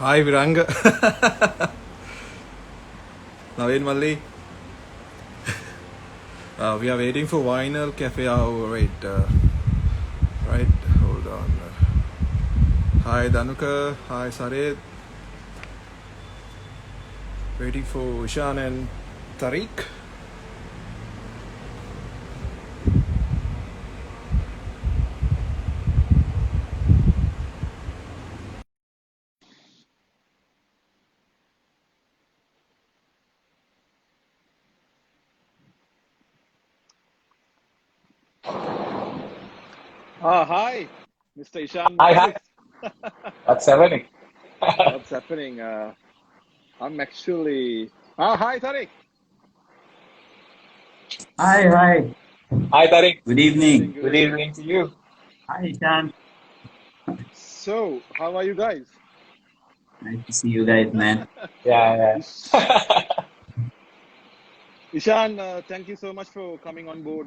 Hi Viranga. Naveen Malli. We are waiting for Vinyl Cafe. Oh, wait. Right. Hold on. Hi Danuka. Hi Sarid. Waiting for Ishan and Tariq. Hi, Mr. Ishan Hi, hi. Davis. What's happening? What's happening? I'm actually. Hi, Tariq. Hi, hi. Hi, Tariq. Good Good evening. evening. Good Good evening. evening to you. Hi, Ishan. So, how are you guys? Nice to see you guys, man. Yeah, Ish- yeah. Ishan, thank you so much for coming on board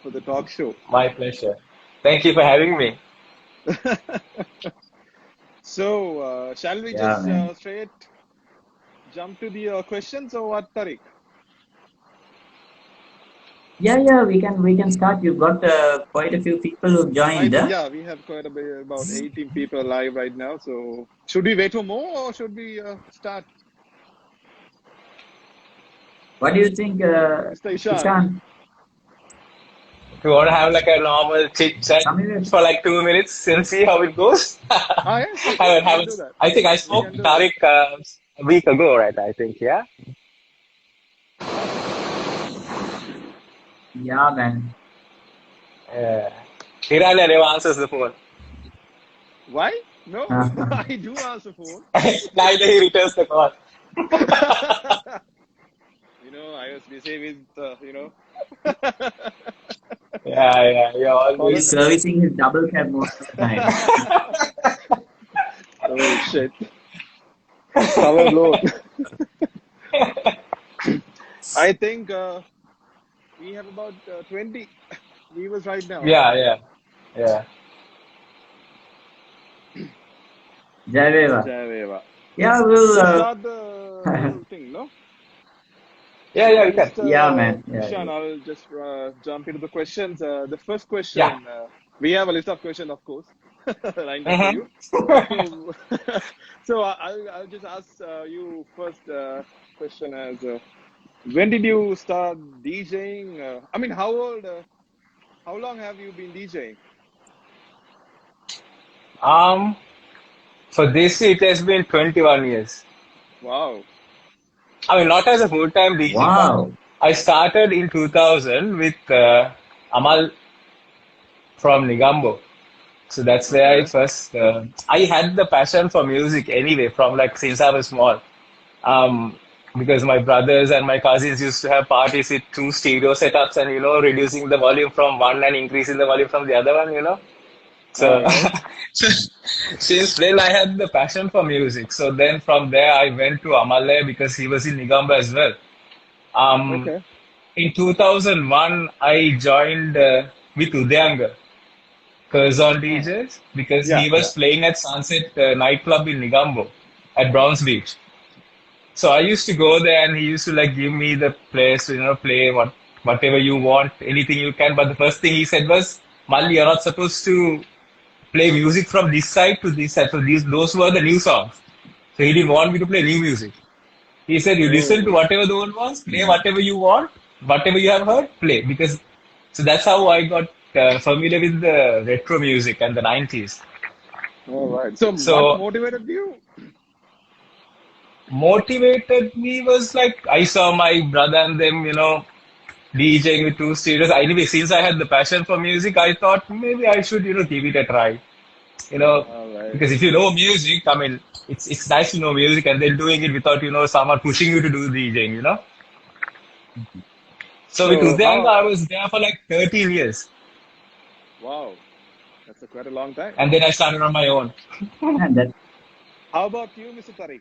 for the talk show. My pleasure. Thank you for having me. So, shall we Yeah, just man. straight jump to the questions or what, Tariq? Yeah, we can start. You've got quite a few people who've I joined, think, huh? yeah, we have quite a bit, about 18 people live right now. So, should we wait for more or should we start? What do you think, Mr. Ishan? Ishan? If you want to have like a normal chit chat Samir? for like 2 minutes and see how it goes. Yes, okay, we can do that. I think I We spoke can to do that. Tariq a week ago, right? I think, yeah. Yeah, man. Uh, Hiranya never answers the phone. Why? No, Uh, I do answer phone. Neither he returns the call. I was busy with, Yeah, yeah, yeah. follow. he's Always. servicing his double cab most of the time. Oh shit, power blown. I think we have about 20 viewers right now. Yeah, yeah, yeah. Jai. Javeva. Yeah, Should we'll. we start the whole thing? No. Yeah, So, yeah, we can. Yeah, Mr. man. Yeah, Ishan, yeah. I'll just jump into the questions. The first Yeah. question, we have a list of questions, of course, lined up for Mm-hmm. you. So, so I'll just ask you first question as when did you start DJing? I mean, how old? How long have you been DJing? Um, for this, it has been 21 years. Wow. I mean, not as a full-time DJ, but Wow. I started in 2000 with Amal from Nigambo. So that's where I Okay. first, I had the passion for music anyway, from like since I was small. Um, because my brothers and my cousins used to have parties with two stereo setups and, reducing the volume from one and increasing the volume from the other one. All So right. since then I had the passion for music. So then from there I went to Amale because he was in Nigamba as well. Um, Okay. in 2001 I joined with Udyanga Curzon Uh, DJs because yeah. he Yeah. was playing at Sunset nightclub in Nigambo at Browns Beach. So I used to go there and he used to like give me the place to play whatever you want, anything you can. But the first thing he said was, Mali, you're not supposed to play music from this side to this side. So those were the new songs. So he didn't want me to play new music. He said, you listen to Oh. whatever the old ones, play whatever you want, whatever you have heard, play. Because so that's how I got familiar with the retro music and the 90s. All right. So, what So motivated you? motivated me was like I saw my brother and them, DJing with two stereos. Anyway, since I had the passion for music, I thought maybe I should, give it a try. you know, All right. because if you know music, I mean, it's nice to know music and then doing it without, someone pushing you to do DJing. So with So, Udyanga, I how? was there for like 13 years. Wow, that's a quite a long time. And then I started on my own. Man, that How about you, Mr. Tariq?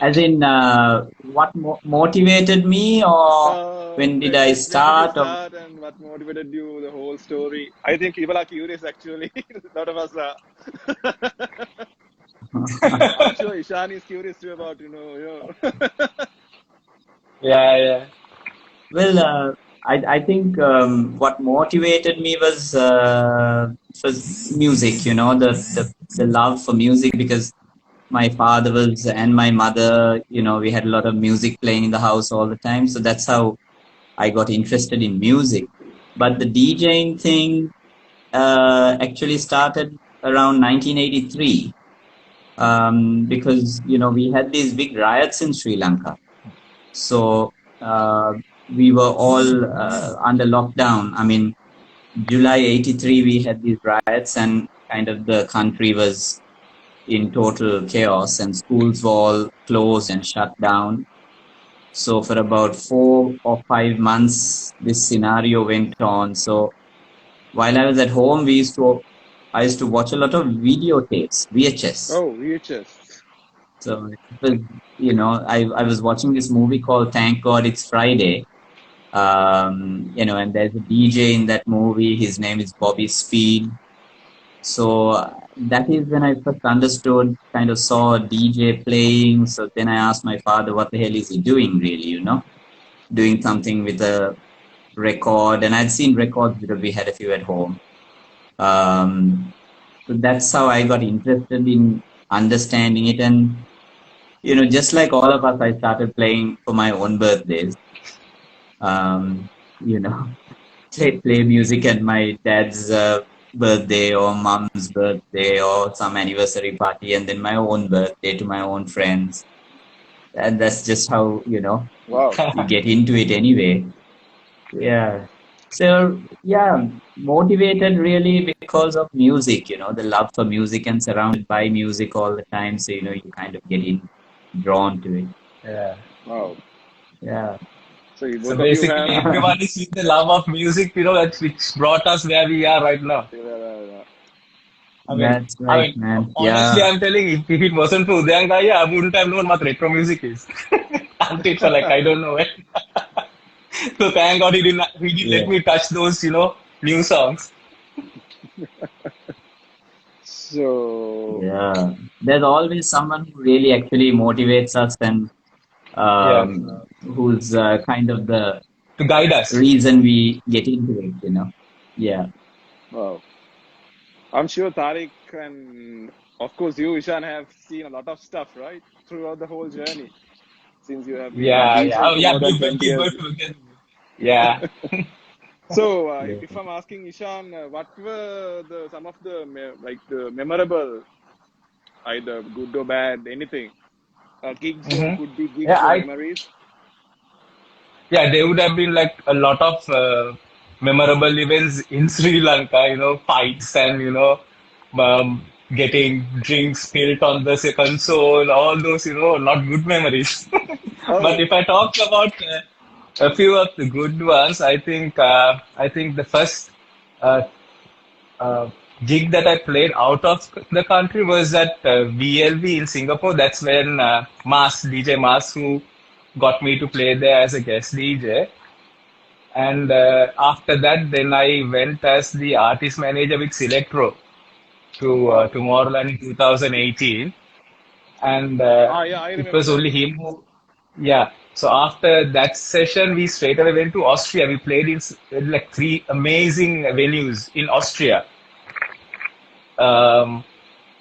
As in, what motivated me, or when did I When did you start? Or start and what motivated you, the whole story? I think people are curious actually. A lot of us are. I'm sure Ishan is curious too about, Yeah, yeah. well, I think what motivated me was music. The love for music, because my father was and my mother, we had a lot of music playing in the house all the time. So that's how I got interested in music. But the DJing thing actually started around 1983, because we had these big riots in Sri Lanka. So we were all under lockdown. I mean, July 83, we had these riots, and kind of the country was in total chaos, and schools were all closed and shut down. So for about 4 or 5 months, this scenario went on. So while I was at home, I used to watch a lot of videotapes, VHS. Oh, VHS. So it was, I was watching this movie called Thank God It's Friday. And there's a DJ in that movie. His name is Bobby Speed. So that is when I first understood, kind of saw a DJ playing. So then I asked my father, what the hell is he doing really, doing something with a record. And I'd seen records because we had a few at home. So that's how I got interested in understanding it. And, just like all of us, I started playing for my own birthdays. You know, play music at my dad's birthday or mom's birthday or some anniversary party, and then my own birthday to my own friends. And that's just how, Wow. you get into it anyway. Yeah. So, yeah, motivated really because of music, the love for music, and surrounded by music all the time. So, you kind of get drawn to it. Yeah. Wow. Yeah. So you So both of you have. basically, everyone is with the love of music, which brought us where we are right now. I mean, That's right, man. honestly, Yeah. I'm telling you, if it wasn't for Udayanga, yeah, I wouldn't have known what retro music is until for like I don't know it. So thank God he didn't let Yeah. me touch those, new songs. So, Yeah. There's always someone who really actually motivates us, and Yeah, who's kind of the to guide us. reason we get into it. Yeah. wow. I'm sure Tariq and, of course, you, Ishan, have seen a lot of stuff, right? Throughout the whole journey, since you have been Yeah, yeah. DJing Oh, for yeah, more than 20 we've years. worked together. Yeah. So, Yeah. if I'm asking Ishan, what were some of the the memorable, either good or bad, anything, gigs or hmm could be Yeah, gigs or memories? there would have been like a lot of memorable events in Sri Lanka, fights and, getting drinks spilled on the console, all those, not good memories. But Oh, if I talk about a few of the good ones, I think the first uh, uh, gig that I played out of the country was at VLV in Singapore. That's when DJ Mas, who got me to play there as a guest DJ. And after that, then I went as the artist manager with Selectro to wow. Tomorrowland in 2018. And Yeah, I it remember was that. only him who, yeah. So after that session, we straight away went to Austria. We played in like three amazing venues in Austria. Um,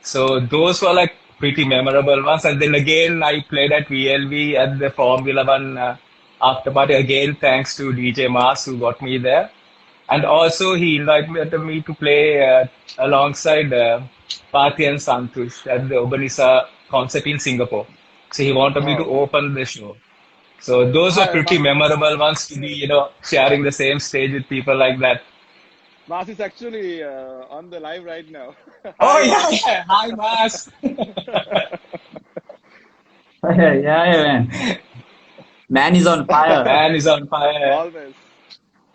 so those were like pretty memorable ones. And then again, I played at VLV at the Formula One after party again, thanks to DJ Mas who got me there. And also he invited me to play alongside Pati and Santush at the Urbanisa concert in Singapore. So he wanted me to Wow. open the show. So those were Hi, pretty memorable ones to be, sharing the same stage with people like that. Mas is actually on the live right now. Oh Hi, yeah, Mas. yeah. Hi, Mas. Yeah, man. Man is on fire. Man is on fire. Always.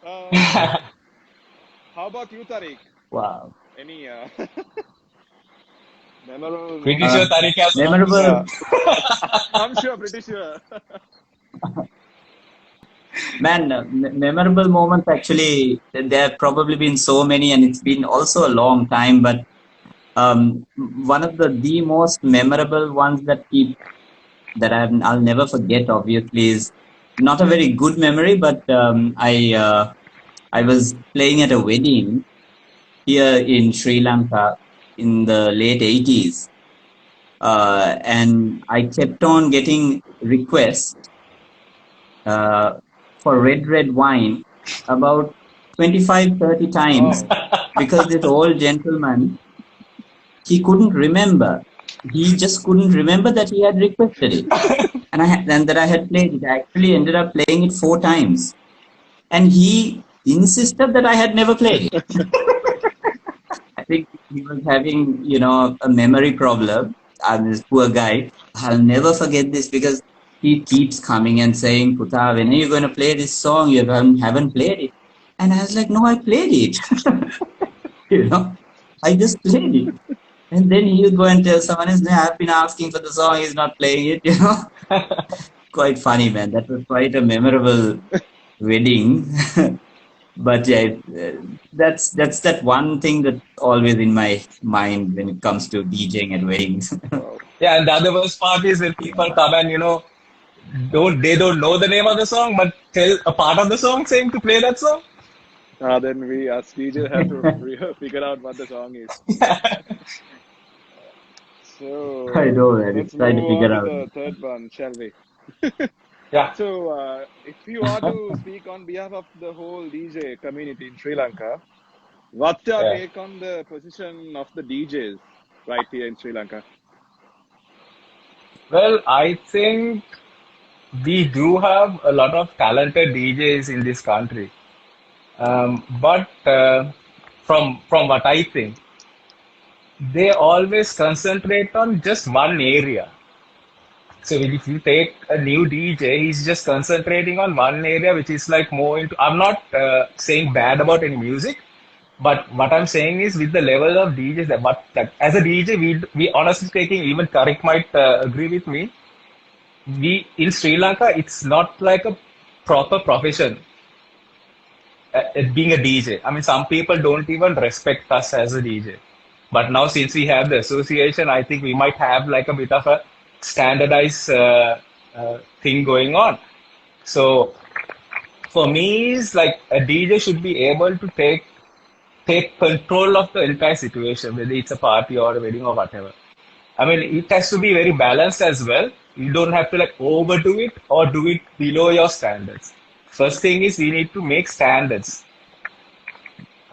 Uh, how about you, Tariq? Wow. Any? Memorable Pretty moment. sure Tariq has one. Memorable. Yeah, I'm sure, pretty sure. Man, memorable moments actually, there have probably been so many, and it's been also a long time. But one of the most memorable ones I'll never forget, obviously, is not a very good memory, but I was playing at a wedding here in Sri Lanka in the late 80s, and I kept on getting requests uh, for red wine about 25-30 times Oh, because this old gentleman, he couldn't remember. He just couldn't remember that he had requested it. And that I had played it. I actually ended up playing it 4 times. And he insisted that I had never played it. I think he was having, a memory problem. This poor guy. I'll never forget this because he keeps coming and saying, Puta, when are you going to play this song? You haven't played it. And I was like, no, I played it. I just played it. And then he would go and tell someone else, I've been asking for the song, he's not playing it. Quite funny, man. That was quite a memorable wedding. But yeah, that's that one thing that's always in my mind when it comes to DJing at weddings. wow. Yeah, and the other worst part is when people come and don't know the name of the song, but tell a part of the song saying to play that song. Then we, as DJ, have to figure out what the song is. So I know, man. It's let's trying move to figure on to out. the third one, shall we? Yeah. So, if you are to speak on behalf of the whole DJ community in Sri Lanka, what's your Yeah. take on the position of the DJs right here in Sri Lanka? Well, I think we do have a lot of talented DJs in this country. But from what I think, they always concentrate on just one area. So if you take a new DJ, he's just concentrating on one area, which is like more into. I'm not saying bad about any music, but what I'm saying is with the level of DJs that as a DJ, we honestly speaking, even Tariq might agree with me. We in Sri Lanka, it's not like a proper profession being a DJ. I mean, some people don't even respect us as a DJ. But now, since we have the association, I think we might have like a bit of a standardized thing going on. So, for me, it's like a DJ should be able to take control of the entire situation, whether it's a party or a wedding or whatever. I mean, it has to be very balanced as well. You don't have to like overdo it or do it below your standards. First thing is we need to make standards.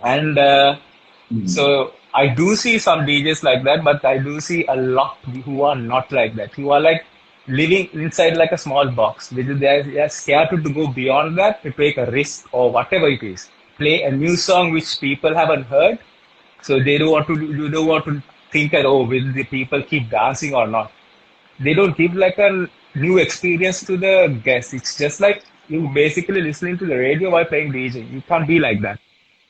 And so I do see some DJs like that, but I do see a lot who are not like that, who are like living inside like a small box, which is they are scared to go beyond that to take a risk or whatever it is. Play a new song which people haven't heard, so they don't want to you don't want to think that will the people keep dancing or not. They don't give like a new experience to the guests. It's just like you basically listening to the radio while playing DJ. You can't be like that.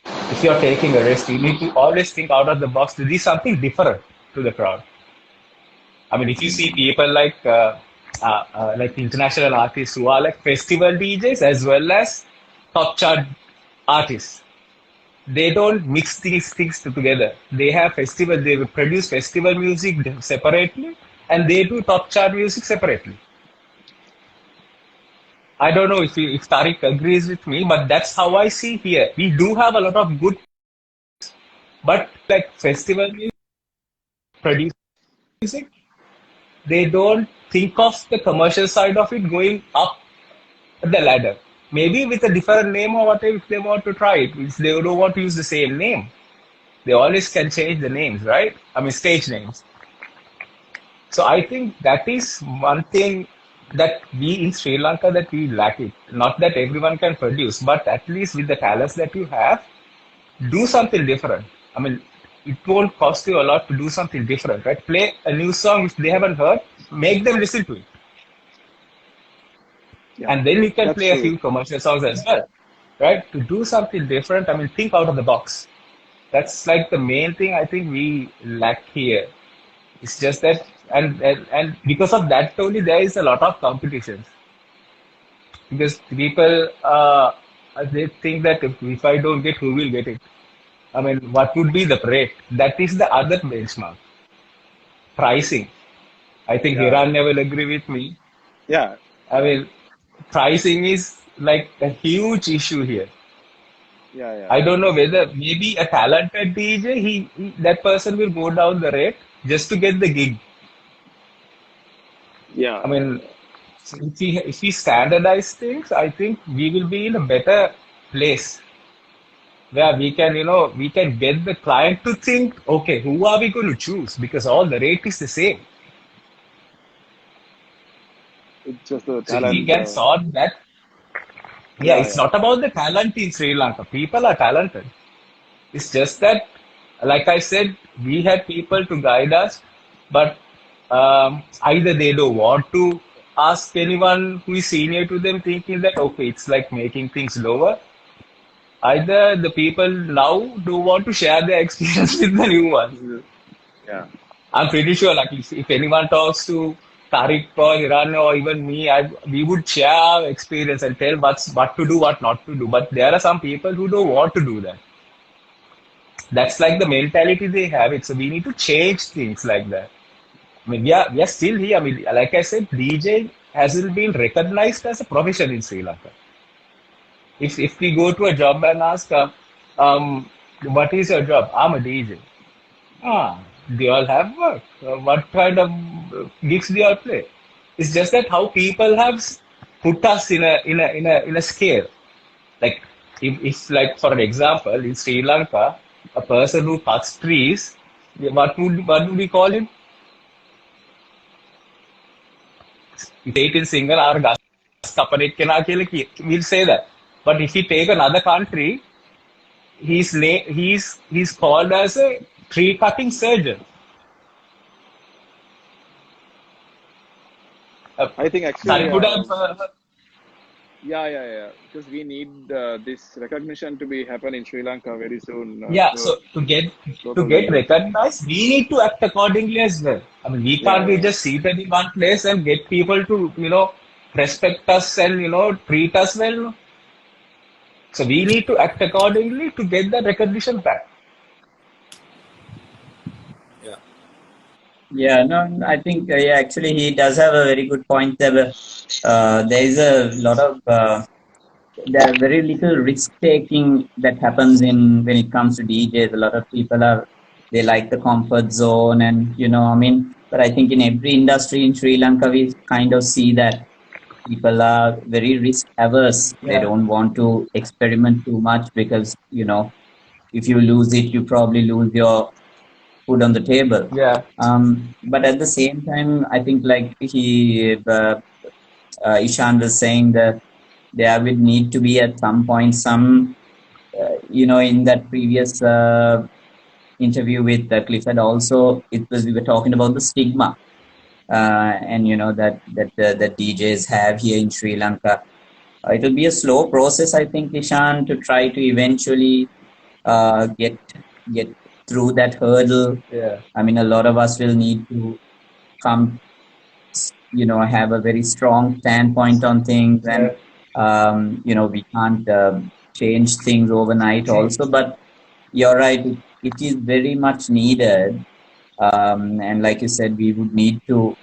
If you're taking a risk, you need to always think out of the box to do something different to the crowd. I mean, if you see people like international artists who are like festival DJs as well as top chart artists, they don't mix these things together. They produce festival music separately, and they do top chart music separately. I don't know if Tariq agrees with me, but that's how I see here. We do have a lot of good, but like festival music, produce music, they don't think of the commercial side of it going up the ladder. Maybe with a different name or whatever if they want to try it. If they don't want to use the same name, they always can change the names, right? I mean, stage names. So I think that is one thing that we in Sri Lanka that we lack it. Not that everyone can produce, but at least with the talents that you have, do something different. I mean, it won't cost you a lot to do something different, right? Play a new song which they haven't heard, make them listen to it. Yeah, And then you can that's play a true. few commercial songs as well, right? To do something different, I mean, think out of the box. That's like the main thing I think we lack here. It's just that, and because of that only, there is a lot of competitions. Because people, they think that if I don't get, who will get it? I mean, what would be the rate? That is the other benchmark. Pricing. I think Yeah, Hiranya will agree with me. yeah, I mean, pricing is like a huge issue here. yeah. I don't know That's whether maybe a talented DJ, that person will go down the rate just to get the gig. yeah, I mean, if we standardize things, I think we will be in a better place where we can get the client to think, okay, who are we going to choose? Because all the rate is the same. it's just the So if we talent. can sort that, yeah, Yeah, it's yeah, not about the talent in Sri Lanka. People are talented. It's just that, like I said, we had people to guide us, but either they don't want to ask anyone who is senior to them, thinking that, okay, it's like making things lower. Either the people now don't want to share their experience with the new ones. yeah. I'm pretty sure, like, if anyone talks to Tariq or Iran or even me, we would share our experience and tell what to do, what not to do. But there are some people who don't want to do that. That's like the mentality they have it. So we need to change things like that. I mean, we are still here. I mean, like I said, DJ hasn't been recognized as a profession in Sri Lanka. If we go to a job and ask, what is your job? I'm a DJ. Ah, they all have work. What kind of gigs they all play? It's just that how people have put us in a scale. Like if like for an example, in Sri Lanka, a person who cuts trees, what would we call him? If they in single or gas kapanek kena කියලා we'll say that. But if you take another country, he's called as a tree cutting surgeon. I think actually, That would have yeah. Because we need this recognition to be happen in Sri Lanka very soon. yeah. So to get Globally. recognized, we need to act accordingly as well. I mean, we Yeah, can't be yeah, just seated in one place and get people to respect us and treat us well. So we need to act accordingly to get that recognition back. Yeah. Yeah, no, I think yeah, actually he does have a very good point there. There is a lot of there are very little risk taking that happens in when it comes to DJs. A lot of people they like the comfort zone, and I mean, but I think in every industry in Sri Lanka we kind of see that people are very risk averse. They Yeah, don't want to experiment too much because if you lose it, you probably lose your food on the table. yeah, But at the same time, I think like Ishan was saying that there will need to be at some point some, in that previous interview with Clifford also, we were talking about the stigma, and that DJs have here in Sri Lanka. It will be a slow process, I think, Ishan, to try to eventually get through that hurdle. yeah, I mean, a lot of us will need to come, have a very strong standpoint on things, and yeah. we can't change things overnight also. But you're right, it is very much needed. And like you said, we would need to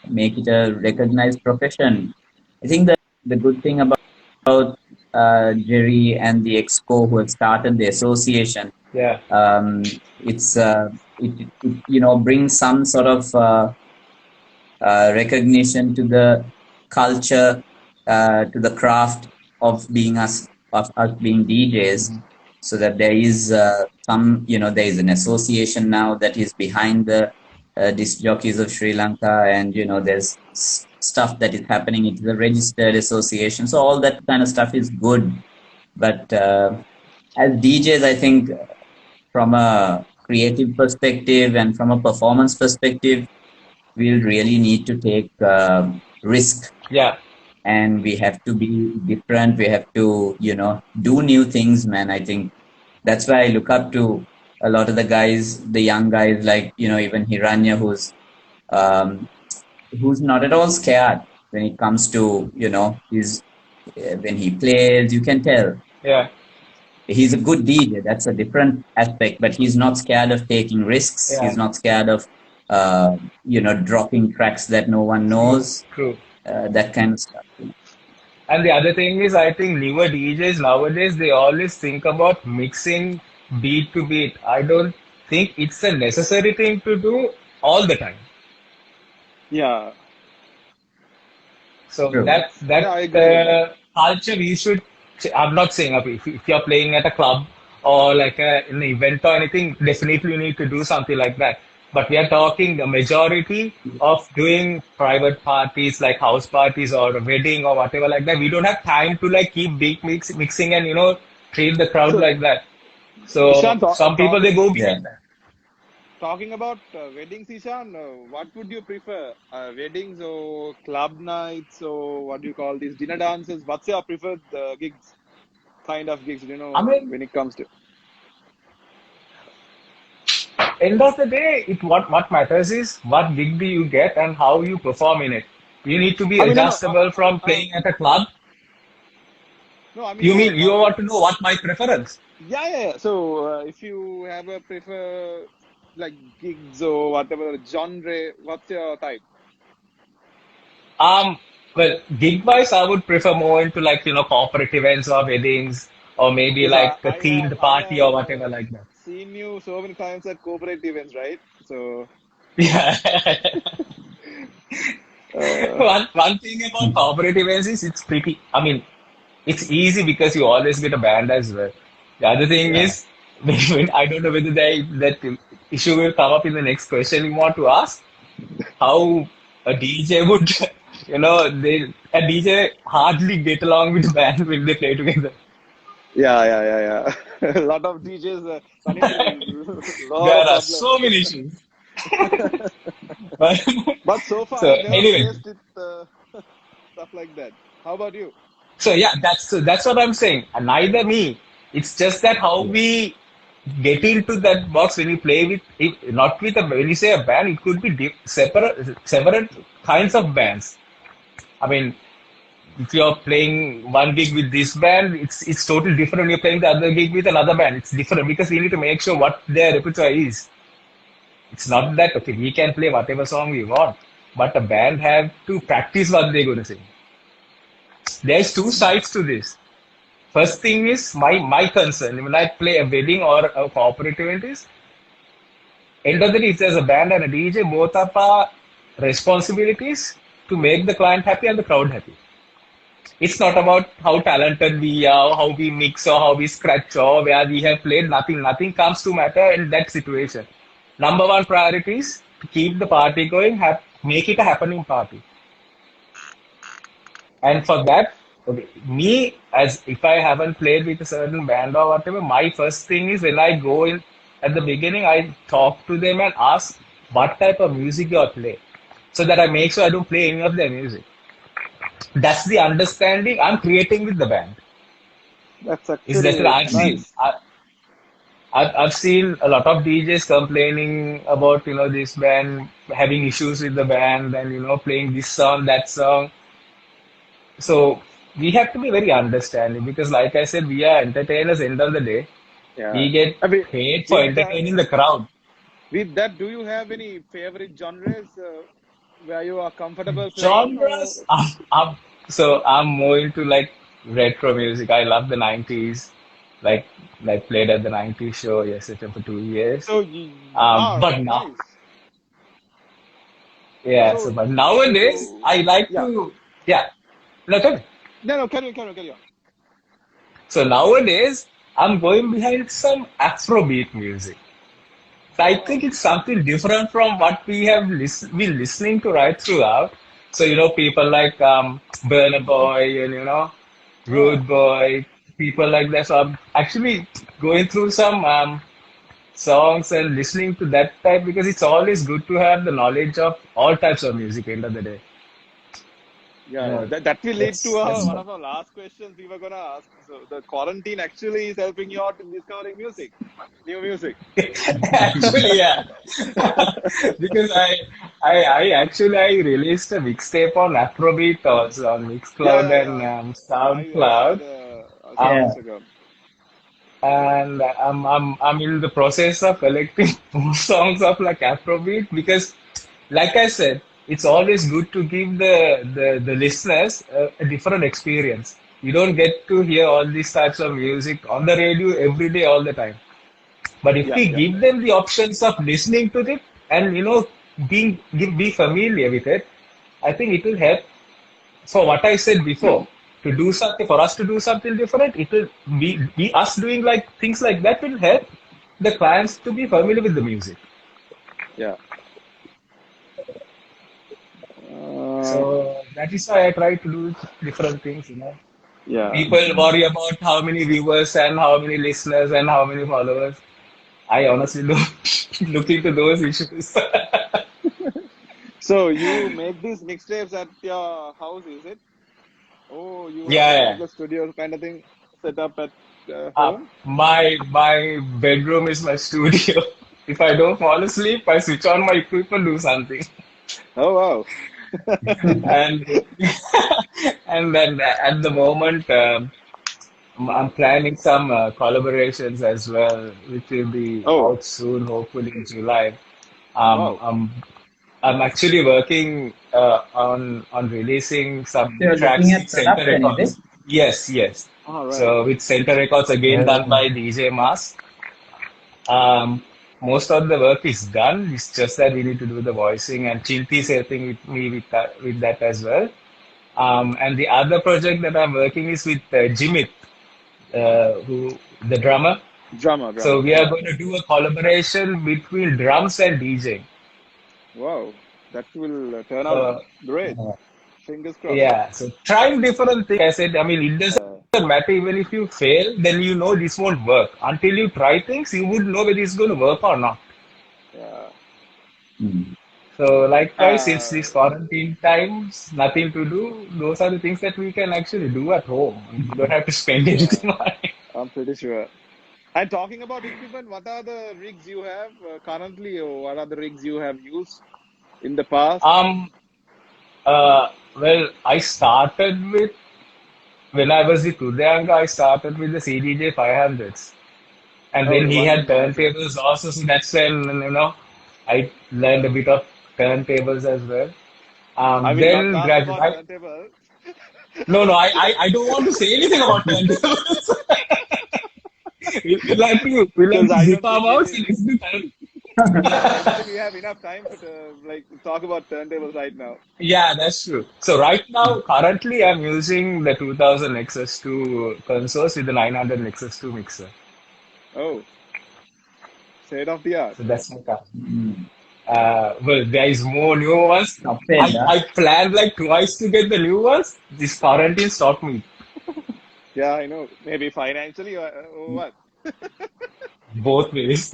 make it a recognized profession. I think that the good thing about Jerry and the Expo who have started the association, Yeah. it's it brings some sort of recognition to the culture, to the craft of us being DJs, so that there is there is an association now that is behind the disc jockeys of Sri Lanka, and there's stuff that is happening. It is a registered association, so all that kind of stuff is good. But as DJs, I think from a creative perspective and from a performance perspective, we'll really need to take risk, Yeah. and we have to be different. We have to do new things, man. I think that's why I look up to a lot of the guys, the young guys, like even Hiranya, who's um, who's not at all scared when it comes to, his when he plays. You can tell Yeah, he's a good DJ. That's a different aspect, but he's not scared of taking risks. yeah, He's not scared of, dropping tracks that no one true, knows. true. That kind of stuff. And the other thing is, I think newer DJs nowadays, they always think about mixing beat to beat. I don't think it's a necessary thing to do all the time. Yeah, So True. that yeah, that I agree with that. culture we should. I'm not saying if you're playing at a club or like an event or anything, definitely you need to do something like that. But we are talking the majority of doing private parties like house parties or a wedding or whatever like that. We don't have time to like keep big mixing and treat the crowd So, like that. So Ishan, some people they go Yeah. behind that. talking about weddings, Ishan, what would you prefer? Weddings or club nights or what do you call these dinner dances? What's your preferred gigs? Kind of gigs, I mean, when it comes to. end of the day, what matters is what gig do you get and how you perform in it. You need to be I mean, no, no, adjustable from playing at a club. no. I mean, You mean you want to know what my preference? yeah, yeah, yeah. So, if you have a prefer like gigs or whatever genre, what's your type? Um, well, gig wise, I would prefer more into like corporate events or weddings or maybe Because like a themed I party or have whatever like that. seen you so many times at corporate events, right? So, Yeah. uh, One thing about corporate events is it's pretty. I mean, it's easy because you always get a band as well. The other thing yeah. is, when I don't know whether that issue will come up in the next question you want to ask. How a DJ would, a DJ hardly get along with the band when they play together. Yeah, yeah, yeah, yeah. A lot of DJs run into a There lot of are problems. so many issues. But, But so far, so I've never anyway, faced it stuff like that. How about you? so yeah, that's what I'm saying. And neither me. It's just that how we get into that box when you play with it, not with a when you say a band, it could be separate kinds of bands. I mean, if you're playing one gig with this band, it's totally different. When you're playing the other gig with another band, it's different because we need to make sure what their repertoire is. It's not that okay, we can play whatever song we want, but a band have to practice what they're gonna sing. There's two sides to this. First thing is my concern when I play a wedding or a corporate event is end of the day, if there's a band and a DJ, both of our responsibilities to make the client happy and the crowd happy. It's not about how talented we are, how we mix, or how we scratch, or where we have played. Nothing comes to matter in that situation. Number one priority is to keep the party going, make it a happening party. And for that, okay, me as if I haven't played with a certain band or whatever, my first thing is when I go in at the beginning, I talk to them and ask what type of music you play, so that I make sure I don't play any of their music. That's the understanding I'm creating with the band. That's Is that actually nice. I've seen a lot of DJs complaining about this band having issues with the band and playing this song that song. So we have to be very understanding because, like I said, we are entertainers. End of the day, Yeah. we get I mean, paid for with that, entertaining the crowd. do you have any favorite genres where you are comfortable playing? Or Genres, I'm more into like retro music. I love the 90s. Like played at the 90s show yesterday for 2 years. so, But now, nice. yeah. So, But nowadays, so I like yeah. to, yeah. No, tell me. No, no, carry on. So nowadays, I'm going behind some Afrobeat music. So I think Oh, it's something different from what we have been listening to right throughout. So people like Burna Boy and oh, Rude Boy, people like that. So I'm actually going through some songs and listening to that type because it's always good to have the knowledge of all types of music end of the day. Yeah, that will lead to That's one of our last questions we were gonna ask. So the quarantine actually is helping you out in discovering music, new music. Actually, yeah. Because I actually I released a mixtape on Afrobeat also on Yeah, Mixcloud yeah, and yeah. I SoundCloud. saw the Um, yeah. Instagram. and I'm in the process of collecting more songs of like Afrobeat because, like I said, it's always good to give the listeners a different experience. You don't get to hear all these types of music on the radio every day, all the time. But if Yeah, we yeah, give them the options of listening to it and be familiar with it, I think it will help. So what I said before, to do something for us to do something different, it will be us doing like things like that will help the clients to be familiar with the music. yeah. Uh, So that is why I try to do different things. yeah. People worry about how many viewers and how many listeners and how many followers. I honestly don't look into those issues. So you make these mixtapes at your house, is it? Oh, you have a Yeah, particular studio kind of thing set up at yeah. home? My bedroom is my studio. If I don't fall asleep, I switch on my equipment, do something, Oh, wow. and and then at the moment I'm planning some collaborations as well, which will be Oh, out soon, hopefully in July. wow. I'm actually working on releasing some You're looking tracks at with Center production, is it? Records. Yes, yes. All right. So with Center Records again done by DJ Mas. Um, Most of the work is done. It's just that we need to do the voicing, and Chinti is helping with me with that as well. And the other project that I'm working is with Jimit, who the drummer. So Drama. we are Yeah. going to do a collaboration between drums and DJing. Wow. That will turn out So great. Fingers crossed. yeah, so trying different things. I said, I mean, it doesn't matter even if you fail, then you know this won't work. Until you try things, you would know whether it's going to work or not. Yeah. Mm. So likewise, it's Uh, these quarantine times, nothing to do. Those are the things that we can actually do at home. You don't have to spend yeah, anything on it. I'm pretty sure. And talking about equipment, what are the rigs you have currently, or what are the rigs you have used in the past? Um, well, I started with when I was with Udyanga, I started with the CDJ 500s. And Oh, then the he ones had in Mysore. turntables also, so that's when I learned a bit of turntables as well. I will not Then ask gradually, about turntable. no, I don't want to say anything about turntables. We'll have Because to I zip don't our think we mouths will. and listen to turn. I don't think we have enough time to like talk about turntables right now. Yeah, that's true. So right now, currently, I'm using the 2000 Nexus 2 consoles with the 900 Nexus 2 mixer. Oh, state of the art. So that's my car. Mm. Well, there is more new ones. Upgrade, huh? I planned like twice to get the new ones. This quarantine stopped me Yeah, I know. Maybe financially or what? both ways.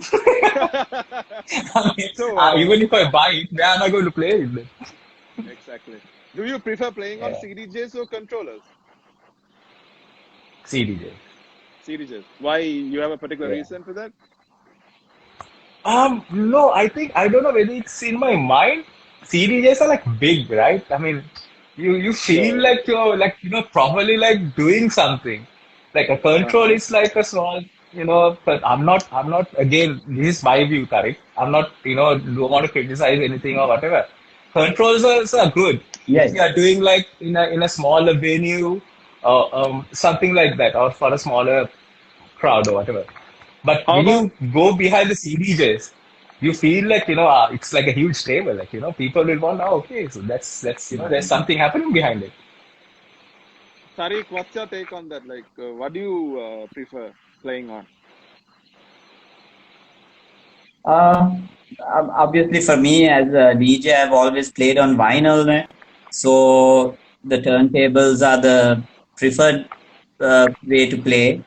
I mean, So, even if I buy it, where am I going to play it then? exactly. Do you prefer playing on Yeah. CDJs or controllers? CDJ. CDJs. Why? You have a particular Yeah. reason for that? No, I don't know whether it's in my mind. CDJs are like big, right? I mean, you feel Yeah. like you're like probably like doing something. Like a control Uh-huh. is like a small, but I'm not again, this is my view, Tariq. I'm not, don't want to criticize anything or whatever. Controls are good if Yes. you are doing like in a smaller venue or something like that, or for a smaller crowd or whatever. But How when about you go behind the CDJs, you feel like it's like a huge table. Like people will want. Oh, okay, so that's there's something happening behind it. Tariq? What's your take on that? Like, what do you prefer playing on? Uh, Obviously, for me as a DJ, I've always played on vinyl, man. So the turntables are the preferred way to play.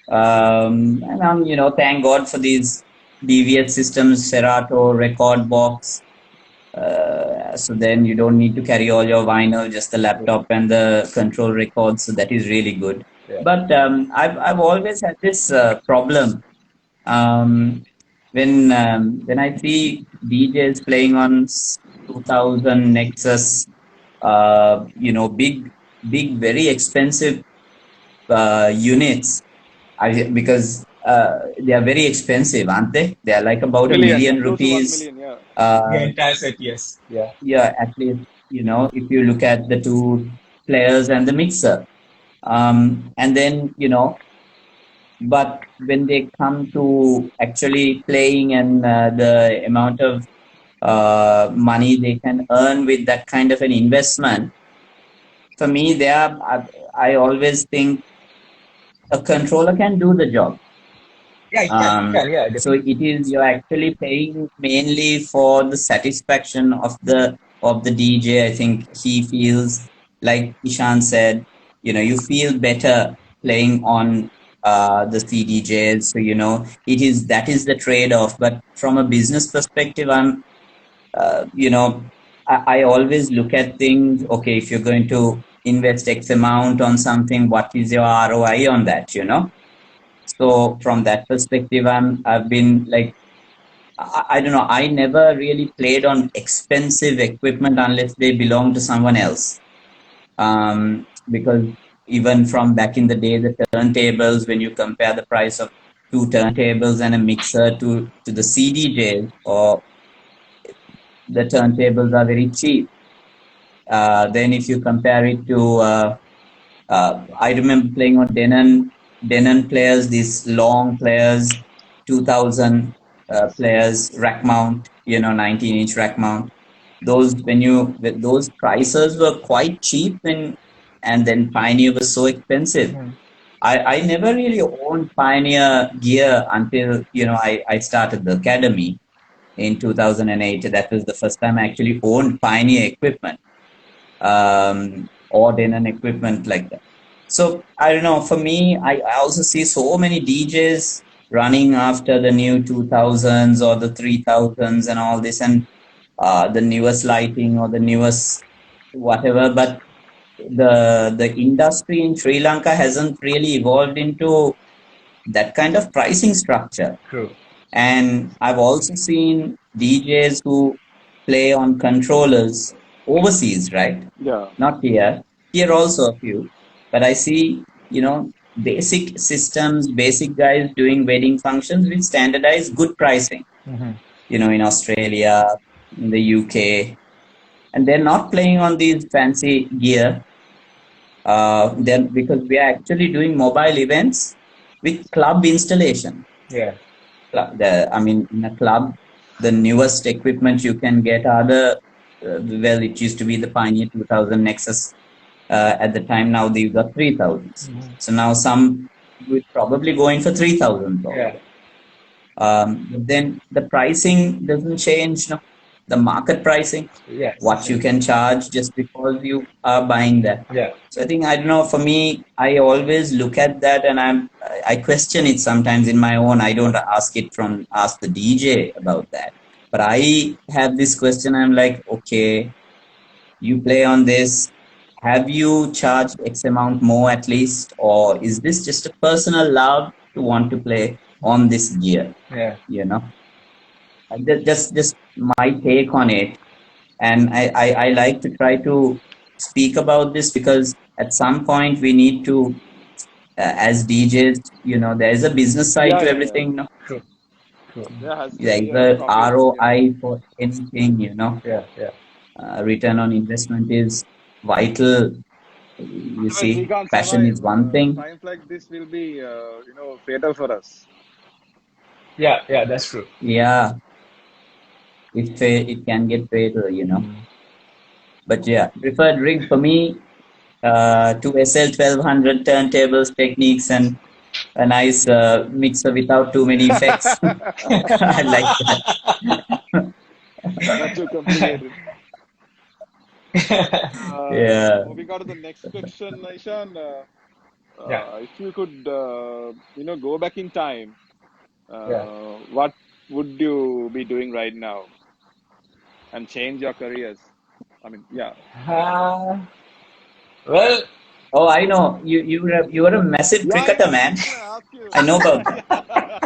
And thank God for these DVS systems, Serato, Record Box. So then you don't need to carry all your vinyl, just the laptop and the control record. So that is really good. Yeah. But I've always had this problem um, when I see DJs playing on 2000 Nexus, big, very expensive units. Because they are very expensive, aren't they? They are like about a Million, million close to 1 rupees. million. Yeah. The Uh, entire set, yes. Yeah. yeah, at least, if you look at the two players and the mixer. And then, but when they come to actually playing and the amount of money they can earn with that kind of an investment, for me, I always think a controller can do the job. Yeah, it can. It can. Yeah, So definitely. it is you're actually paying mainly for the satisfaction of the DJ. I think he feels like Ishan said, you feel better playing on the CDJs. So that is the trade-off. But from a business perspective, I always look at things. Okay, if you're going to invest X amount on something, what is your ROI on that? So from that perspective, I've been like, I don't know. I never really played on expensive equipment unless they belong to someone else. Because even from back in the day, the turntables, when you compare the price of two turntables and a mixer to the CDJs, or the turntables are very cheap. Then if you compare it to, I remember playing on Denon players, these long players, 2000 players, rack mount, 19-inch rack mount. Those prices were quite cheap, and then Pioneer was so expensive. I never really owned Pioneer gear until I started the academy in 2008. That was the first time I actually owned Pioneer equipment, or Denon equipment like that. So I don't know. For me, I also see so many DJs running after the new 2000s or the 3000s and all this, and the newest lighting or the newest whatever. But the industry in Sri Lanka hasn't really evolved into that kind of pricing structure. True. And I've also seen DJs who play on controllers overseas, right? Yeah. Not here. Here also a few. But I see, basic systems, basic guys doing wedding functions with standardized good pricing, in Australia, in the UK. And they're not playing on these fancy gear. Then because we are actually doing mobile events with club installation. Yeah. In a club, the newest equipment you can get are it used to be the Pioneer 2000 Nexus at the time. Now they've got 3000s. So now some would probably go in for 3000. Yeah. But then the pricing doesn't change, no? The market pricing, Yes. what you can charge just because you are buying that. Yeah. So I think, I don't know, for me, I always look at that and I question it sometimes in my own. I don't ask the DJ about that. But I have this question. I'm like, okay, you play on this. Have you charged X amount more at least? Or is this just a personal love to want to play on this gear? Yeah. Just my take on it. And I like to try to speak about this because at some point we need to, as DJs, there is a business side to everything. No? True. There has to There be is a a profit. ROI for anything. Yeah. Yeah. Return on investment is vital. You Otherwise, we see, can't passion survive. is one thing. Times like this will be, fatal for us. Yeah. Yeah. That's true. Yeah, it can get fatal. But yeah, preferred rig for me, to SL 1200 turntables, techniques, and a nice mixer without too many effects. I like that. Not too complicated. Yeah. Moving on to the next question, Ishan. Yeah. If you could, go back in time, Yeah. what would you be doing right now? and change your careers? I mean, yeah. Uh, well, Oh, I know. You were a massive Yeah, cricketer, I was man. just gonna ask you. I know about that. Yeah.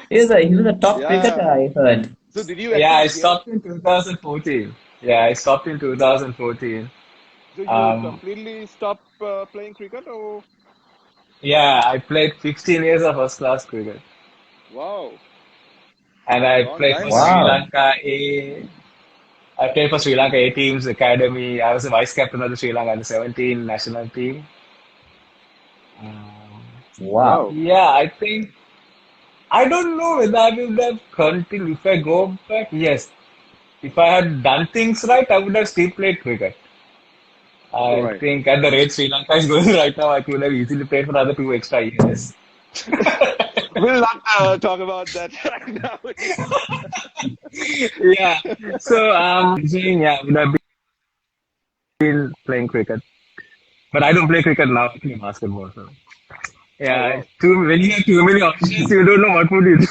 He was a top cricketer, Yeah. I heard. So did you yeah, I actually get? stopped in 2014. Yeah, I stopped in 2014. So you Um, completely stop playing cricket, or yeah, I played 15 years of first class cricket. wow, And I long played time, for man. Sri Wow. Lanka A. I played for Sri Lanka A team's academy. I was the vice captain of the Sri Lanka under 17 national team. Um, Wow. Wow. yeah, I think I don't know whether I would have continued if I go back. Yes, if I had done things right, I would have still played cricket. All I right. think at the rate Sri Lanka is going right now, I could have easily played for another 2 extra years. We'll not talk about that right now. Yeah. So, yeah, I would have been playing cricket, but I don't play cricket now. I play basketball. So, Oh yeah, wow. when you have too many options, you don't know what would you do.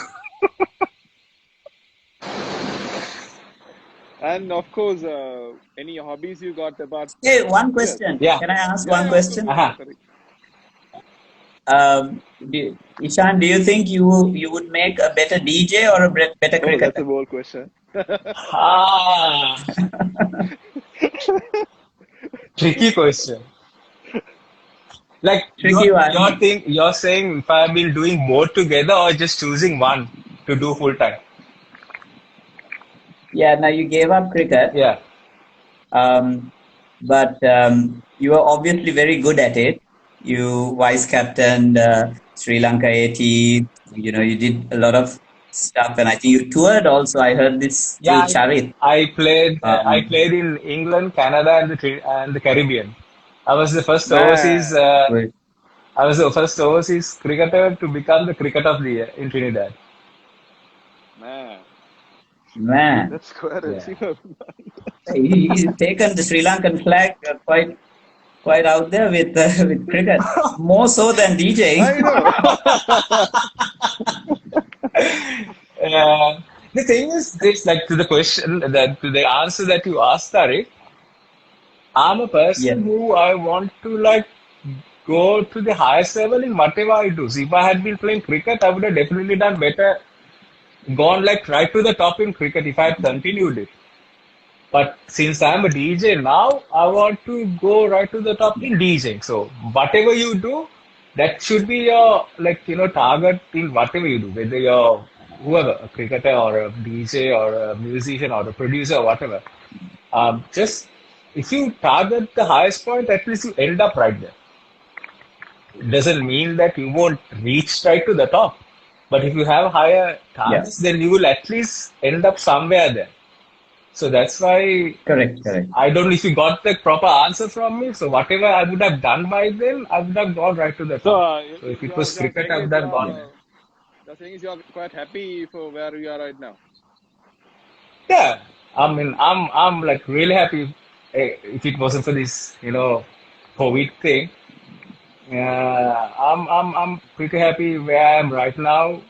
And of course, any hobbies you got about? Hey, one Yes. question. Yeah. Can I ask Yeah, one yeah. Of course. question? Go ahead, Aha. Tariq. Ishan, do you think you would make a better DJ or a better Oh, that's a cricketer? bold question. Ah, tricky question. Like Tricky one. you're saying if I've been doing both together or just choosing one to do full time. Yeah, now you gave up cricket, Yeah. um, but you are obviously very good at it. You vice captained Sri Lanka 80. You did a lot of stuff, and I think you toured also. I heard this through Yeah, Charit. I Um, played in England, Canada, and the Caribbean. I was the first overseas. Man, but I was the first overseas cricketer to become the cricket of the year in Trinidad. man, man, that's quite Yeah. achievable. he's taken the Sri Lankan flag quite out there with with cricket, more so than DJing. I know. The thing is this, like to the question that to the answer that you asked, Tariq, I'm a Yeah, person who I want to like go to the highest level in whatever I do. So if I had been playing cricket, I would have definitely done better, gone like right to the top in cricket if I had continued it. But since I'm a DJ now, I want to go right to the top in DJing. So whatever you do, that should be your target in whatever you do, whether you're whoever, a cricketer or a DJ or a musician or a producer or whatever. Just if you target the highest point, at least you end up right there. It doesn't mean that you won't reach straight to the top. But if you have higher yeah, targets, then you will at least end up somewhere there. So that's why correct, correct. I don't know if you got the proper answer from me. So whatever I would have done by then, I would have gone right to the So top. So if it was you're cricket, saying I is would have gone there. you're quite happy for where you are right now. Yeah, I mean, I'm like really happy if it wasn't for this, COVID thing. Yeah, I'm pretty happy where I am right now,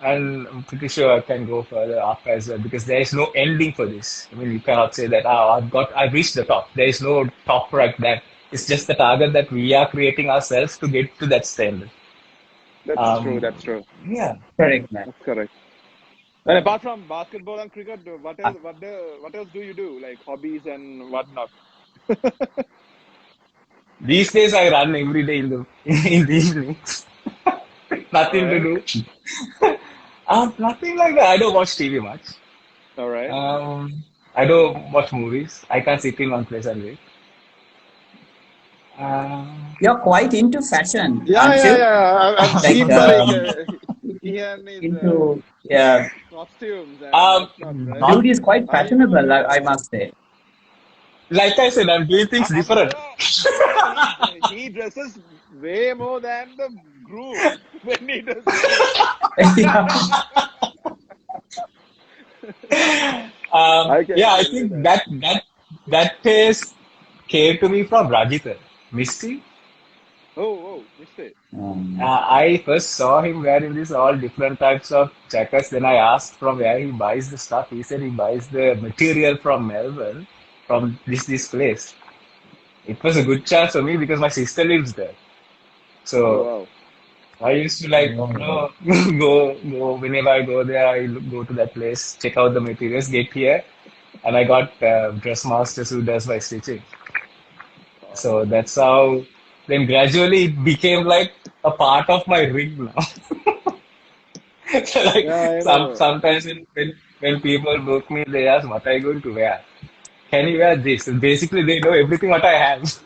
and I'm pretty sure I can go further up as well because there is no ending for this. I mean, you cannot say that I've reached the top. There is no top like that. It's just the target that we are creating ourselves to get to that standard. That's true. Um, That's true. yeah. Correct, man. That's correct. And apart from basketball and cricket, what else? What else do you do? Like hobbies and whatnot. These days I run every day in the in the evenings. All Nothing to right. do. Nothing like that. I don't watch TV much. All right. I don't watch movies. I can't sit in one place and wait. You're quite into fashion, Yeah, aren't yeah, you? yeah. I've Like seen Tariq. He and his into yeah, costumes and um, whatnot, right? not dude is quite Are you? fashionable, I must say. like I said. I'm doing things different. He dresses way more than the groom when he does wedding. Yeah. Yeah, I I can say think that. that taste came to me from Rajita. Misty. Oh, missed it. I first saw him wearing these all different types of jackets. Then I asked from where he buys the stuff. He said he buys the material from Melbourne, from this place. It was a good chance for me because my sister lives there. Oh, So wow. I used to like, go whenever I go there, I go to that place, check out the materials, get here, and I got dress masters who does my stitching. Oh, So that's how. Then gradually it became like a part of my rig now. So like yeah, I know. sometimes when people book me, they ask what are you going to wear? Can you wear this? And basically they know everything what I have.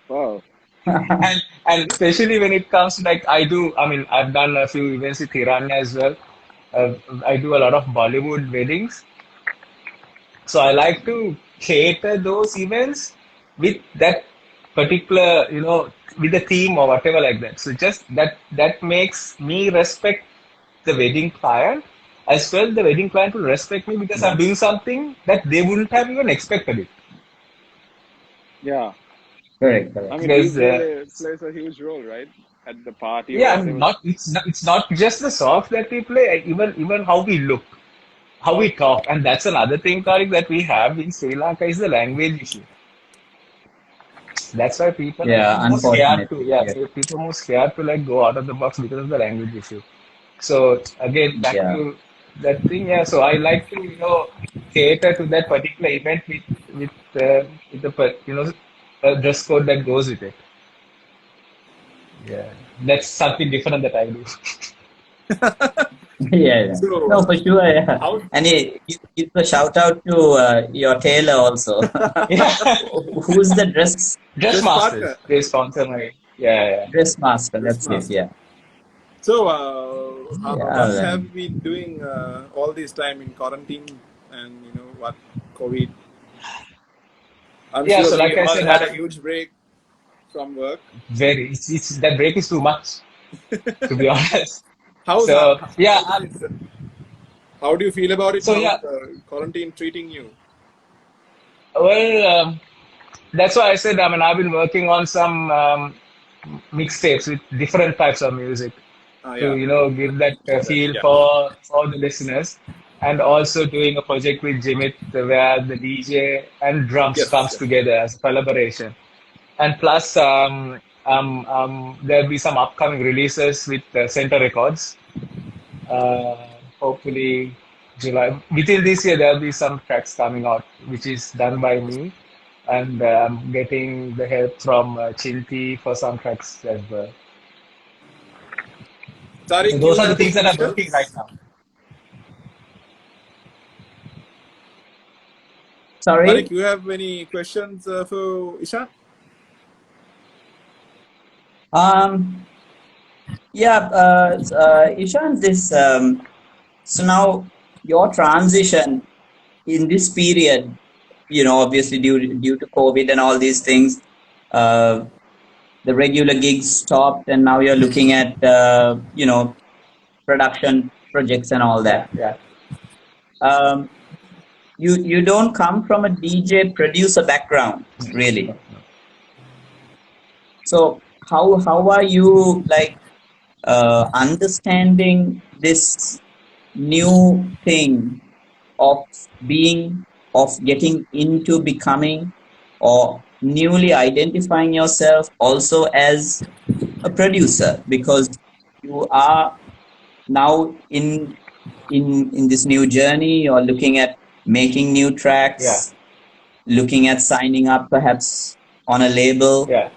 Wow. And especially when it comes to like I mean I've done a few events with Hiranya as well. Uh, I do a lot of Bollywood weddings. So I like to cater those events with that particular, with the theme or whatever like that. So just that makes me respect the wedding client as well. The wedding client will respect me because I'm doing something that they wouldn't have even expected it. Yeah. Correct, I correct. mean, Because DJ plays a huge role, right? At the party or yeah, I mean, whatever. it's not just the songs that we play, even how we look, how we talk, and that's another thing, Tariq, that we have in Sri Lanka is the language issue. That's why people are Yeah, more scared to, unfortunately. yeah, Yeah. people are more scared to like go out of the box because of the language issue. So again, back Yeah. to that thing, yeah. So I like to, cater to that particular event with the dress code that goes with it. Yeah, that's something different that I do. Yeah, yeah. So, No, for sure. Yeah. how? And give a shout out to your tailor also. Yeah, Who's the dress Dress masters. partner. They sponsor my. Yeah, yeah. dress master? Dress That's it. master. Yeah. So, Yeah, what have man. we been doing all this time in quarantine, and what COVID? I'm Yeah. sure So we like I all said, had a huge break from work. it's that break is too much, to be honest. How's So yeah, how's this? How do you feel about it? so How's yeah. quarantine treating you? Well, that's why I said. I mean, I've been working on some mixtapes with different types of music to Yeah, give that saw that. feel Yeah. for the listeners, and also doing a project with Jimit where the DJ and drums Yes. comes Yes. together as a collaboration. And plus, there'll be some upcoming releases with Center Records. Hopefully, July. Within this year, there'll be some tracks coming out, which is done by me. And I'm getting the help from Chinti for some tracks as well. So Tariq, those you are the have any things that I'm working right questions? now. Tariq, Sorry. you have any questions for Ishan? Um. Yeah. Ishan, this. So now your transition in this period, obviously due to COVID and all these things, uh, the regular gigs stopped, and now you're looking at production projects and all Yeah, that. yeah. Um, you don't come from a DJ producer background, really. No, no. So how are you like understanding this new thing of being of getting into becoming or newly identifying yourself also as a producer because you are now in this new journey you're looking at making new Yeah, tracks, looking at signing up perhaps on a label yeah,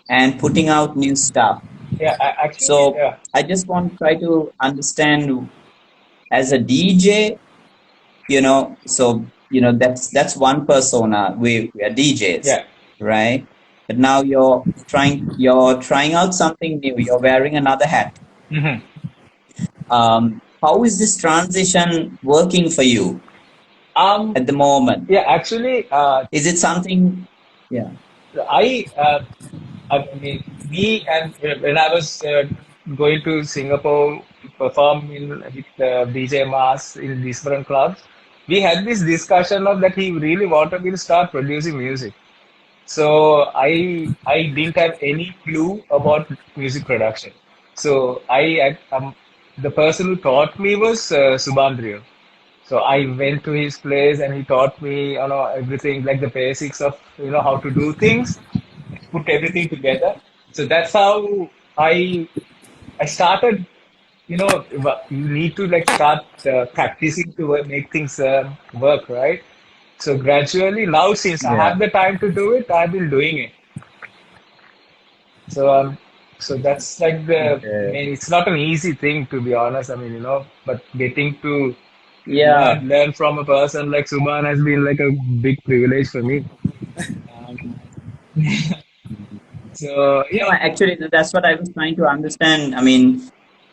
and putting out new stuff. yeah. Actually, So yeah. I just want to try to understand as a DJ, so that's one persona. We are DJs, Yeah. right? But now you're trying out something new. You're wearing another hat. Hmm. How is this transition working for you Um, at the moment? yeah, actually, Is it something? Yeah. I, uh, I mean, we and when I was going to Singapore to perform with DJ Mas in different clubs, we had this discussion of that he really wanted me to start producing music. So I didn't have any clue about music production. So the person who taught me was Subandrio. So I went to his place and he taught me, everything like the basics of, how to do things, put everything together. So that's how I started, you need to like start practicing to make things work, right? So gradually now, since I Yeah. have the time to do it, I've been doing it. So so that's like I Okay. mean, it's not an easy thing to be honest. I mean, but getting to Yeah. learn from a person like Subhan has been like a big privilege for me. Um, so No, yeah, actually, that's what I was trying to understand. I mean,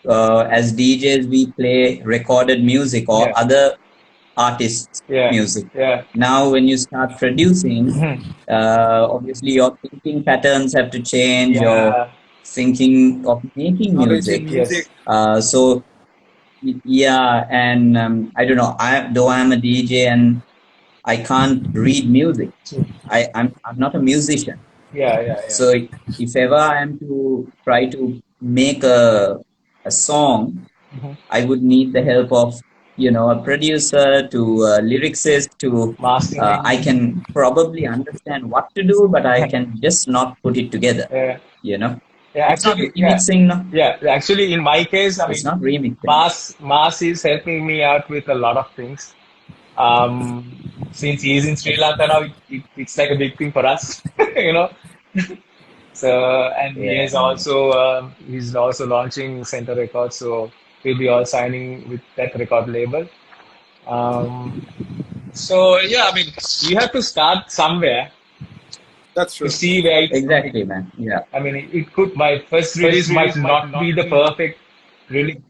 as DJs, we play recorded music or yeah, other artists' yeah, music. yeah, Now, when you start producing, mhm, obviously your thinking patterns have to change, your yeah, thinking of making Knowledge in music. music. yes, So, yeah, and I don't know. Though I'm a DJ and I can't read music. true. I'm not a musician. Yeah, yeah, yeah. So if ever I am to try to make a song, Mhm. I would need the help of a producer to a lyricist to I Mastering. can probably understand what to do, but I can just not put it together. Yeah, You know, yeah. it's not Actually, yeah, remixing. No, yeah. Actually, in my case, I it's mean, not remixing. Mas is helping me out with a lot of things. Since he's in Sri Lanka now, it's like a big thing for us, you know. So, and Yeah. he's also launching Center Records, so we'll be all signing with that record label. Um, so yeah, I mean, you have to start somewhere That's to true. see where it's going. Exactly, man. Yeah. I mean, it could, my first release might not be the perfect release,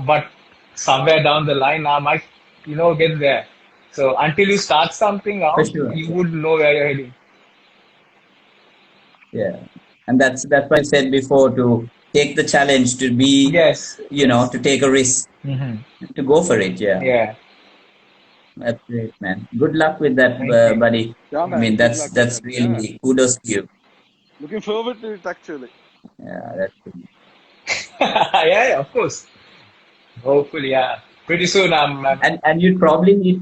but somewhere down the line, I might, get there. So until you start something For out, sure. you would know where you're heading. Yeah. And that's why I said before, to take the challenge, to be, Yes, yes. to take a risk, Hmm. to go for it. Yeah. Yeah, That's great, man. Good luck with that, thank you. buddy. Yeah, I mean, man. Good that's luck with that's that. Yeah. really kudos to you. Looking forward to it actually. Yeah, that's good. Yeah, yeah, of course. Hopefully, yeah. Pretty soon, And you'd probably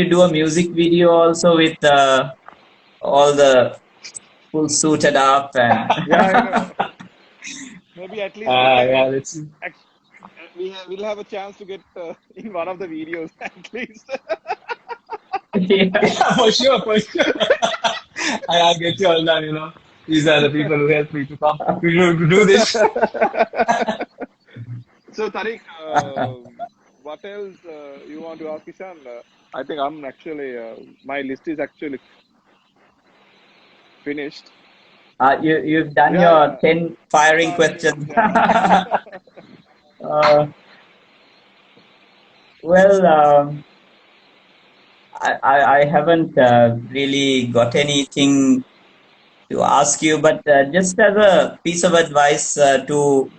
do a music video also with all the full suited up and Yeah, I know. Maybe at least we can. yeah, let's. We'll have a chance to get in one of the videos at least. yeah, Yeah, for sure, for sure. I'll get you all done. These are the people who helped me to come to do this. So, Tariq, what else you want to ask Ishan? I think I'm actually, my list is actually finished. you've done Yeah, your yeah. 10 firing Firing, questions. yeah. uh, well, I haven't really got anything to ask you, but just as a piece of advice to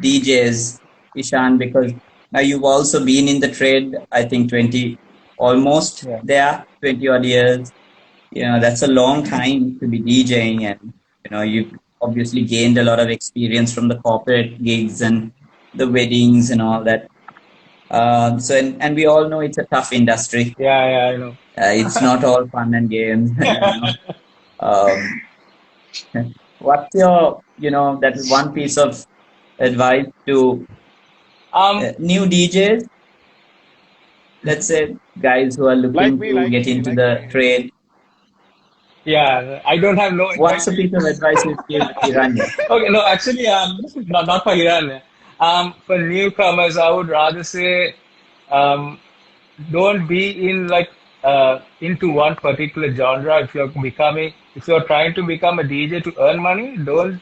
DJs, Ishan, because now you've also been in the trade, I think 20, almost Yeah. there, 20 odd years. That's a long time to be DJing, and you've obviously gained a lot of experience from the corporate gigs and the weddings and all that. So, and we all know it's a tough industry. Yeah, yeah, I know. It's not all fun and games. Um, what's your, that one piece of advice to Um, new DJs, let's say guys who are Like looking me, to like get me, into like the me. trade? yeah, I don't have no What's advice. a piece of advice you'd give Hiranya? Okay, no, actually, not for Iran. For newcomers, I would rather say, um, don't be in like into one particular genre. If you're trying to become a DJ to earn money, don't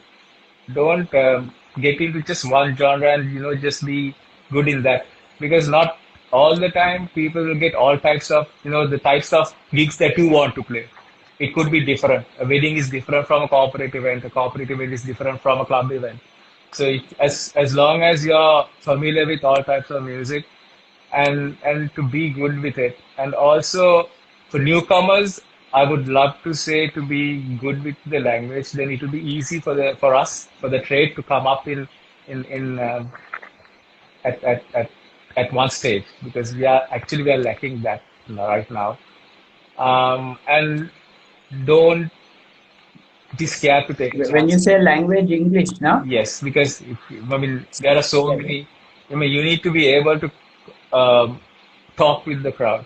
get into just one genre and just be good in that, because not all the time people will get all types of the types of gigs that you want to play. It could be different. A wedding is different from a corporate event. A corporate event is different from a club event. So as long as you're familiar with all types of music, and to be good with it, and also for newcomers, I would love to say to be good with the language, then it would be easy for us for the trade to come up in at at one stage, because we are lacking that right now. And don't be scared to take a When you chance. say language, English, no? Yes, because I mean there are so Yeah. many. I mean, you need to be able to um, talk with the crowd.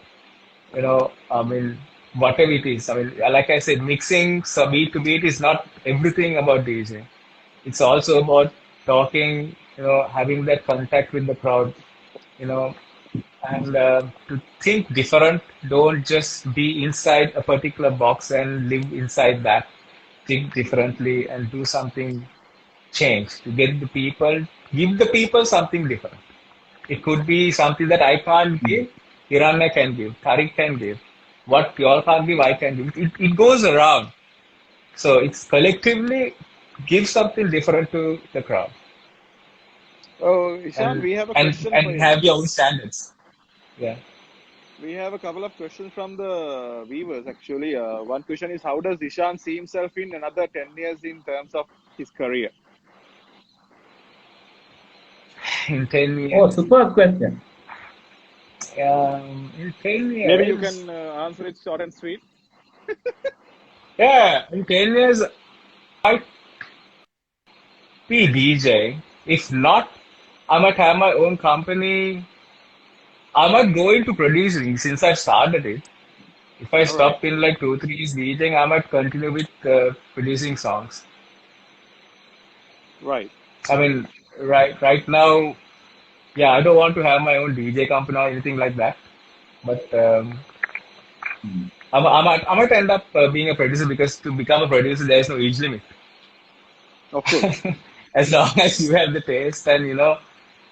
I mean, whatever it is. I mean, like I said, mixing beat to beat is not everything about DJing. It's also about talking. Having that contact with the crowd. You know, and to think different. Don't just be inside a particular box and live inside that. Think differently and do something change to get the people, give the people something different. It could be something that I can't give, Hiranya can give, Tariq can give. What you all can't give, I can give. It goes around. So it's collectively give something different to the crowd, Oh, Ishan, and we have a and question for and you. have your own standards. Yeah. We have a couple of questions from the viewers actually. One question is, how does Ishan see himself in another 10 years in terms of his career? In 10 Oh, years. superb question. In 10 Maybe you years. can answer it short and sweet. Yeah, in 10 years, I be DJ. If not, I might have my own company. I might go into producing since I started it. If I All right. stop in like 2, 3 years DJing, I might continue with producing songs. Right. I mean, right now, yeah, I don't want to have my own DJ company or anything like that. But Mm. I might end up being a producer, because to become a producer, there is no age limit. Of course. As long as you have the taste and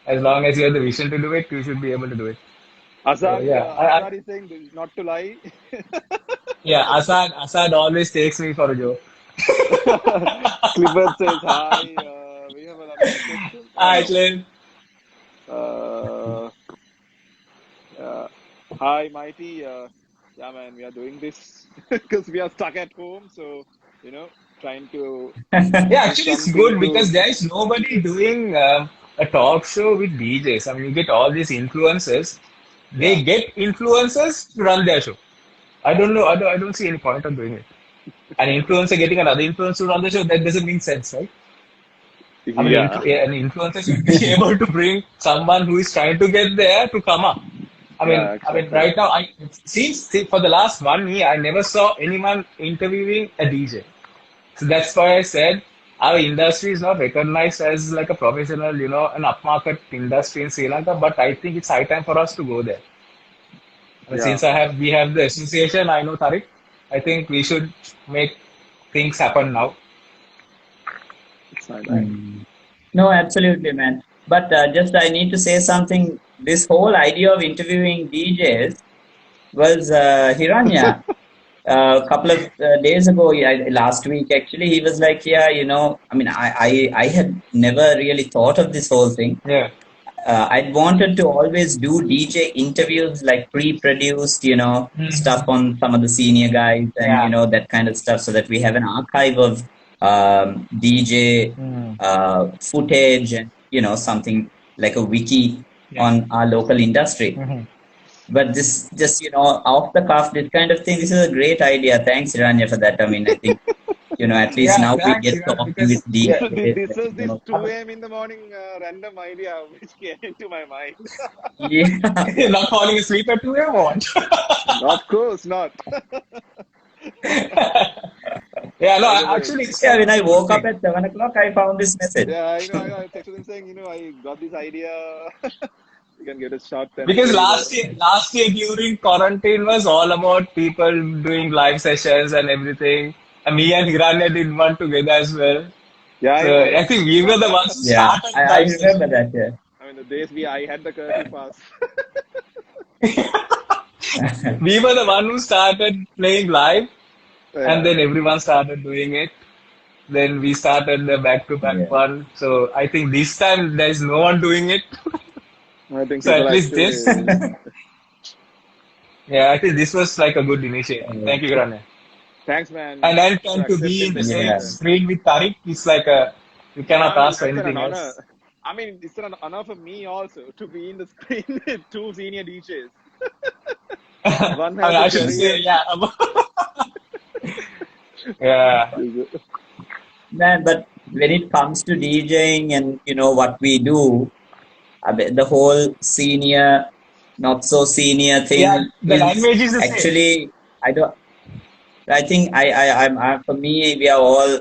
as long as you have the vision to do it, you should be able to do it. So Azad, yeah, Azad is saying not to lie. yeah, Asad always takes me for a joke. Clifford says hi. We have another question. Oh Hi, no. Clint. Uh, uh, Hi, Mighty. Yeah, man, we are doing this because we are stuck at home. So, trying to Yeah, do actually, it's something good to. because there is nobody doing a talk show with DJs. I mean, you get all these influencers. Yeah. They get influencers to run their show. I don't know. I don't see any point of doing it. An influencer getting another influencer to run the show, that doesn't make sense, right? I mean, Yeah. an influencer should be able to bring someone who is trying to get there to come up. Yeah, I mean, exactly. right now, for the last 1 year, I never saw anyone interviewing a DJ. So that's why I said our industry is not recognized as like a professional, an upmarket industry in Sri Lanka. But I think it's high time for us to go there. I mean, Yeah. since we have the association, I know Tariq. I think we should make things happen now. It's not bad. Mm. No, absolutely, man. But just I need to say something. This whole idea of interviewing DJs was Hiranya. A couple of days ago, yeah, last week actually, he was like, "Yeah, I mean, I had never really thought of this whole thing. Yeah. I'd wanted to always do DJ interviews, like pre-produced, stuff Mhm. on some of the senior guys and, Yeah. that kind of stuff so that we have an archive of DJ Mm. footage and, something like a wiki Yeah. on our local industry. Hmm. But this just, off the cuff, this kind of thing, this is a great idea. Thanks, Hiranya, for that. I mean, I think, at least Yeah. now we Thanks, get Iran, talking with because yeah, DJs. This is You this know, 2 a.m. in the morning random idea which came into my mind. yeah. not falling asleep at 2 a.m. or what? Of course not. Yeah. No. By the way, Actually, it's Yeah, kind when of I a good woke up thing. at 7 o'clock, I found this message. yeah, I texted him saying, I got this idea. We can get a short 10 Because minutes. last year during quarantine was all about people doing live sessions and everything. And me and Hiranya did one together as well. Yeah, I So know. I think we were the ones who Yeah, started I live remember session. that. Yeah. I mean, the days I had the curfew pass. We were the one who started playing live, and Yeah, then everyone started doing it. Then we started the back-to-back Yeah. one. So I think this time there's no one doing it. I think So people at least this, actually. yeah, I think this was like a good initiative. Thank you, Hiranya. Thanks, man, And then for come to be accepting in the the same Yeah. invitation. screen with Tariq, it's like you cannot I mean, ask for it's an anything honor. else. I mean, it's an honor for me also to be in the screen with two senior DJs. One I has mean, a I should say, career. yeah. Yeah. Man, but when it comes to DJing and what we do, I mean, the whole senior, not so senior Yeah, thing the is language is the same. actually I don't. I think for me we are all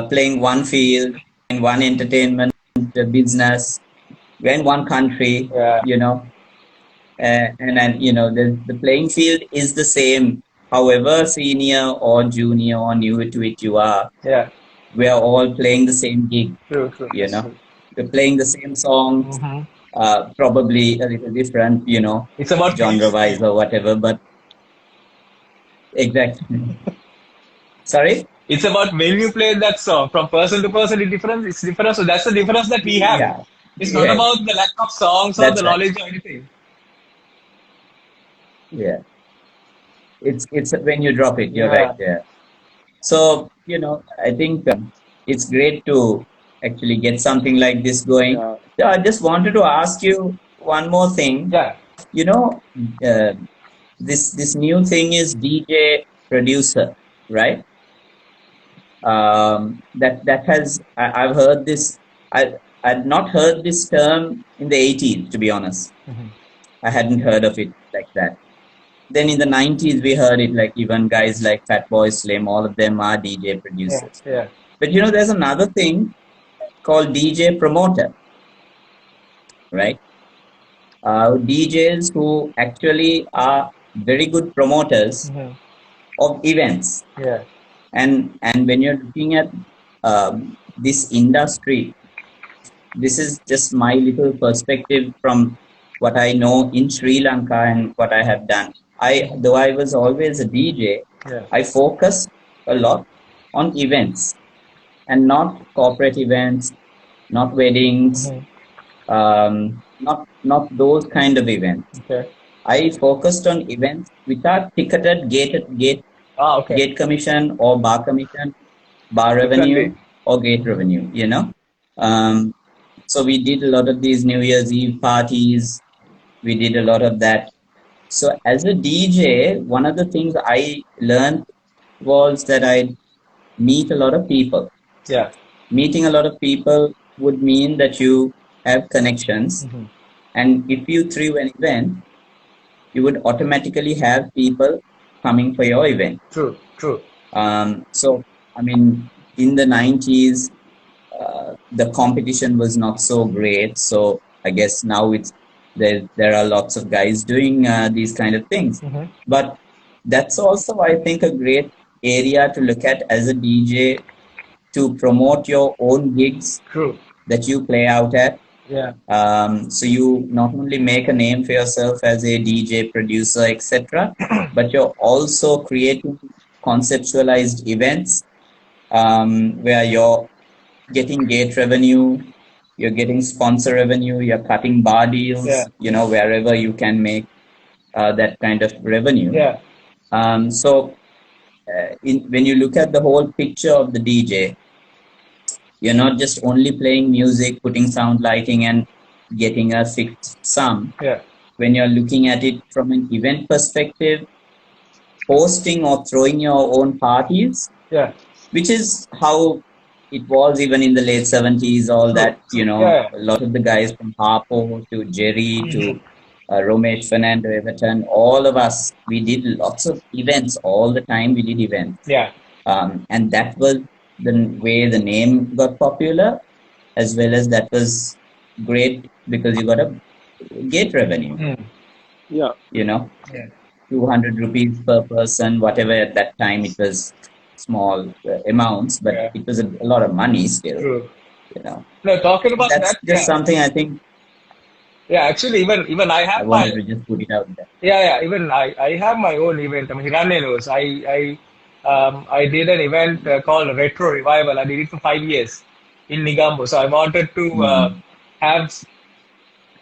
playing one field in one entertainment business. We're in one country, Yeah. and then the playing field is the same. However senior or junior or new to it you are, Yeah. we are all playing the same gig. True, true. That's true. We're playing the same songs, Hmm. probably a little different, It's about genre feeling. wise or whatever, but exactly. Sorry? It's about when you play that song. From person to person, it's different. So that's the difference that we have. Yeah, It's not yeah, about the lack of songs or the that's right. knowledge or anything. Yeah, it's when you drop it, you're right Yeah. there. So, I think it's great to actually get something like this going. Yeah. So I just wanted to ask you one more thing. Yeah. You know, uh, this new thing is DJ producer, right? That has I've heard this. I'd not heard this term in the 80s, to be honest. Hmm. I hadn't heard of it like that. Then in the 90s, we heard it, like even guys like Fatboy Slim, all of them are DJ Yeah. producers. Yeah. But there's another thing called DJ promoter, right? DJs who actually are very good promoters Hmm. of events. Yeah. And when you're looking at this industry, this is just my little perspective from what I know in Sri Lanka and what I have done. Though I was always a DJ, Yeah. I focused a lot on events and not corporate events, not weddings, Hmm. not those kind of events. Okay. I focused on events which are ticketed, Ah, okay. gate commission or bar commission, bar revenue Exactly. or gate revenue. Um, so we did a lot of these New Year's Eve parties. We did a lot of that. So as a DJ, one of the things I learned was that I meet a lot of people. Yeah. Meeting a lot of people would mean that you have connections. Hmm. And if you threw an event, you would automatically have people coming for your event. True. True. So, I mean, in the 90s, the competition was not so great. So I guess now there are lots of guys doing these kind of things. Hmm. But that's also, I think, a great area to look at as a DJ to promote your own gigs True. that you play out at. Yeah. So you not only make a name for yourself as a DJ, producer, etc., but you're also creating conceptualized events where you're getting gate revenue, you're getting sponsor revenue, you're cutting bar Yeah. deals, wherever you can make that kind of revenue. Yeah. So when you look at the whole picture of the DJ, you're not just only playing music, putting sound lighting and getting a fixed sum. Yeah. When you're looking at it from an event perspective, hosting or throwing your own parties, Yeah. which is how it was even in the late 70s, all True. that, Yeah. a lot of the guys from Harpo to Jerry to Romesh Fernando Everton, all of us, we did lots of events all the time. We did events. Yeah. And that was the way the name got popular, as well as that was great because you got a gate revenue, Mm. Yeah. Yeah. 200 rupees per person, whatever at that time it was small amounts, but Yeah. it was a lot of money still, True. you know. No, talking about That's that, just yeah. something I think Yeah, actually, even I I have wanted my to just put it out there. yeah. Even I have my own event. I mean, Hiranya knows. I did an event called Retro Revival. I did it for 5 years in Nigambo. So I wanted to Mm. have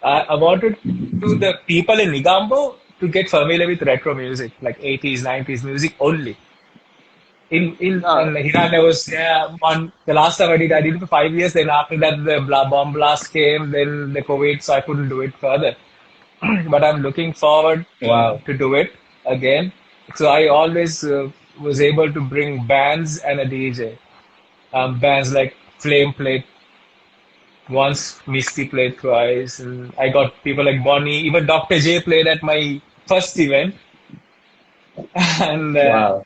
I wanted to the people in Nigambo to get familiar with retro music, like 80s, 90s music only. in Ah, Hiranya was on the last time I did it for 5 years. Then after that, the bomb blast came, then the COVID, so I couldn't do it further. But I'm looking forward Wow. to do it again. So I always was able to bring bands and a DJ. Bands like Flame played once, Misty played twice, and I got people like Bonnie, even Dr. J played at my first event. And Wow.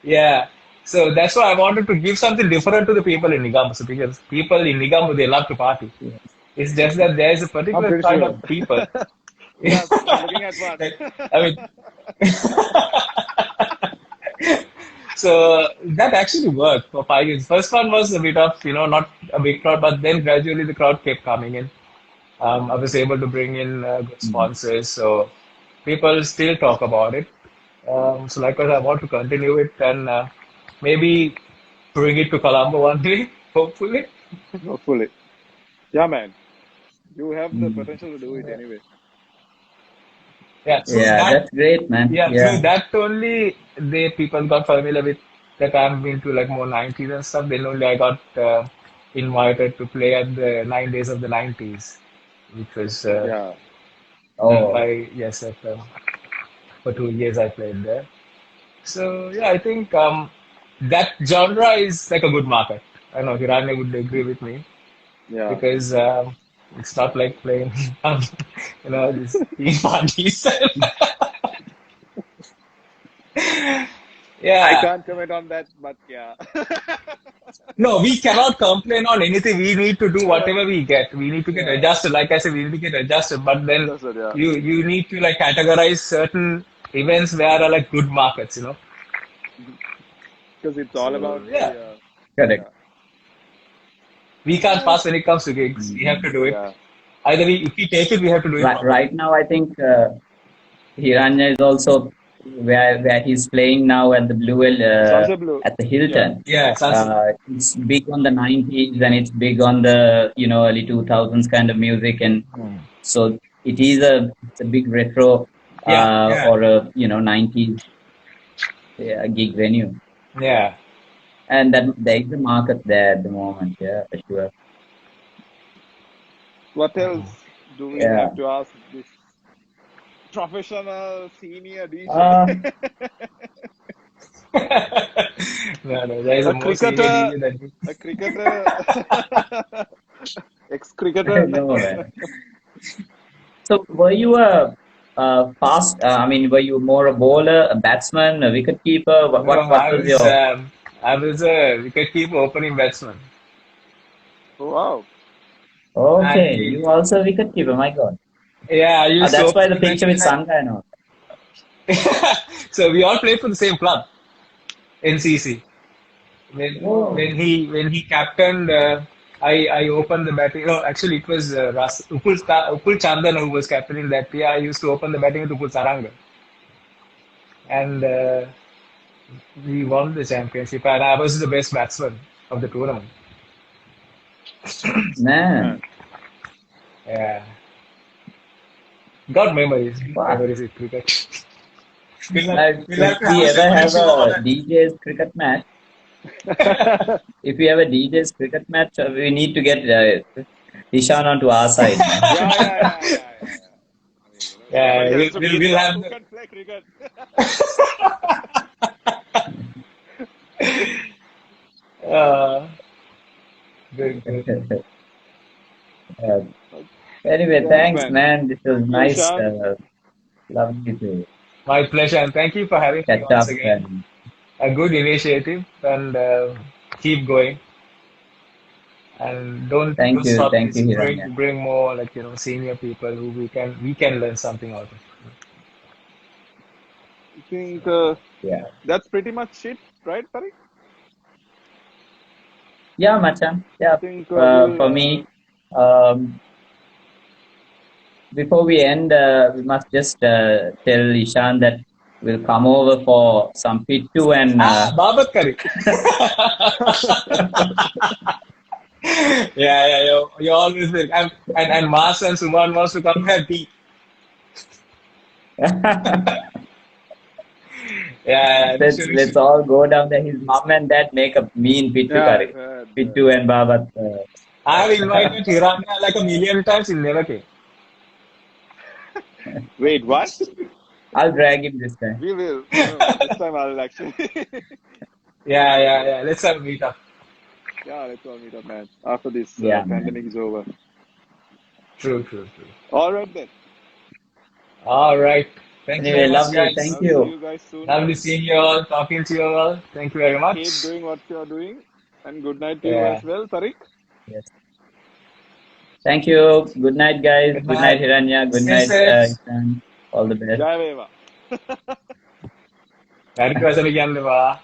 yeah, so that's why I wanted to give something different to the people in Nigambo. So because people in Nigambo, they love to party. Yeah. It's just that there is a I'm particular pretty kind sure. of people. Yes, I'm looking at one. Like, I mean, so that actually worked for 5 years. First one was a bit of, not a big crowd, but then gradually the crowd kept coming in. I was able to bring in good Mm. sponsors, so people still talk about it. So likewise, I want to continue it and maybe bring it to Colombo one day, hopefully. Hopefully. Yeah, man. You have the Mm. potential to do it anyway. Yeah, Yeah, that's great, man. through Yeah. that only the people got familiar with that I'm into like more 90s and stuff. Then only I got invited to play at the 9 days of the 90s, which was Yeah. done Oh, by Yes FM. For 2 years I played there. So yeah, I think that genre is like a good market. I know Hiranya would agree with me Yeah. because it's not like playing, these tea parties. I Yeah. can't comment on that, but yeah. No, we cannot complain on anything. We need to do Yeah. whatever we get. We need to get Yeah. adjusted. Like I said, we need to get adjusted. But then That's it, yeah. you need to like categorize certain events where are like good markets. Because it's all So about yeah, the, correct. yeah. we can't Yeah. pass when it comes to gigs. We have Mm. to do it. Yeah. Either if we take it, we have to do it properly. Right now, I think Hiranya is also where he's playing now at the Sunset Blue. at the Yeah. Hilton. Yeah, Sunset. It's big on the 90s and it's big on the early 2000s kind of music, and so it's a big retro Yeah, yeah, or a 90s gig venue, yeah. and that there is a market there at the moment. Yeah, for sure. What else do we Yeah. have to ask this professional senior DJ? Uh, No, there is a A more senior cricketer, DJ than me. a cricketer, ex-cricketer. no, man. So were you fast? I mean, were you more a bowler, a batsman, a wicket keeper? No, What was your? I was a wicketkeeper opening batsman. Wow. Okay, I you also a wicket keeper. My God. Yeah, I used to That's why open the the picture batting. with Sangha and all. So we all played for the same club, NCC. Oh, When he captained, I opened the batting. No, actually it was Upul Chandan who was captaining that year. I used to open the batting with Upul Saranga, and we won the championship. And I was the best batsman of the tournament. man. Man. Yeah, got memories, good Wow. memories with cricket. We'll If have to have we a ever separate have show on a DJ's cricket match, if we have a DJ's cricket match, we need to get Ishan onto our side, man. Yeah. I mean, Yeah, somebody has to we'll teach us have who the. can play cricket. Uh, good. Uh, anyway, Thanks, thanks, man. man. This was Thank you, nice. Ishan. Lovely to My pleasure, and thank you for having me catch once up. again. And A good initiative, and keep going. And don't stop thank this. you, Hiranya. Bring more like senior people who we can learn something out of. I think Yeah, that's pretty much it, right, Tariq? yeah, Machan. I Yeah, think for we'll. me, um, before we end, we must just tell Ishan that we'll come over for some pittu and Babat Kari. Yeah, you always will. And Mas and Suman wants to come have tea. Yeah, we should, we Let's should. all go down there. His mom and dad make a mean pittu Yeah, curry. I've heard. Pittu and Babat. I've invited Hiranya like a million times, he never came. Wait, what? I'll drag him this time. We will. No, this time I'll actually. Yeah. Let's have a meet up. Yeah, let's all meet up, man. After this Yeah, man. pandemic is over. True. All right then. All right. Thank you Anyway, very much, lovely. guys. Thank I'll see you. you guys soon. Lovely seeing you all, talking to you all. Thank you very much. Keep doing what you're doing. And good night to you Yeah. as well, Tariq. Yes. Thank you. Good night, guys. Good Good night, night. Hiranya. Good Stay night, safe. Ishan. All the best. Jai Veva. Merry Christmas again, Deva.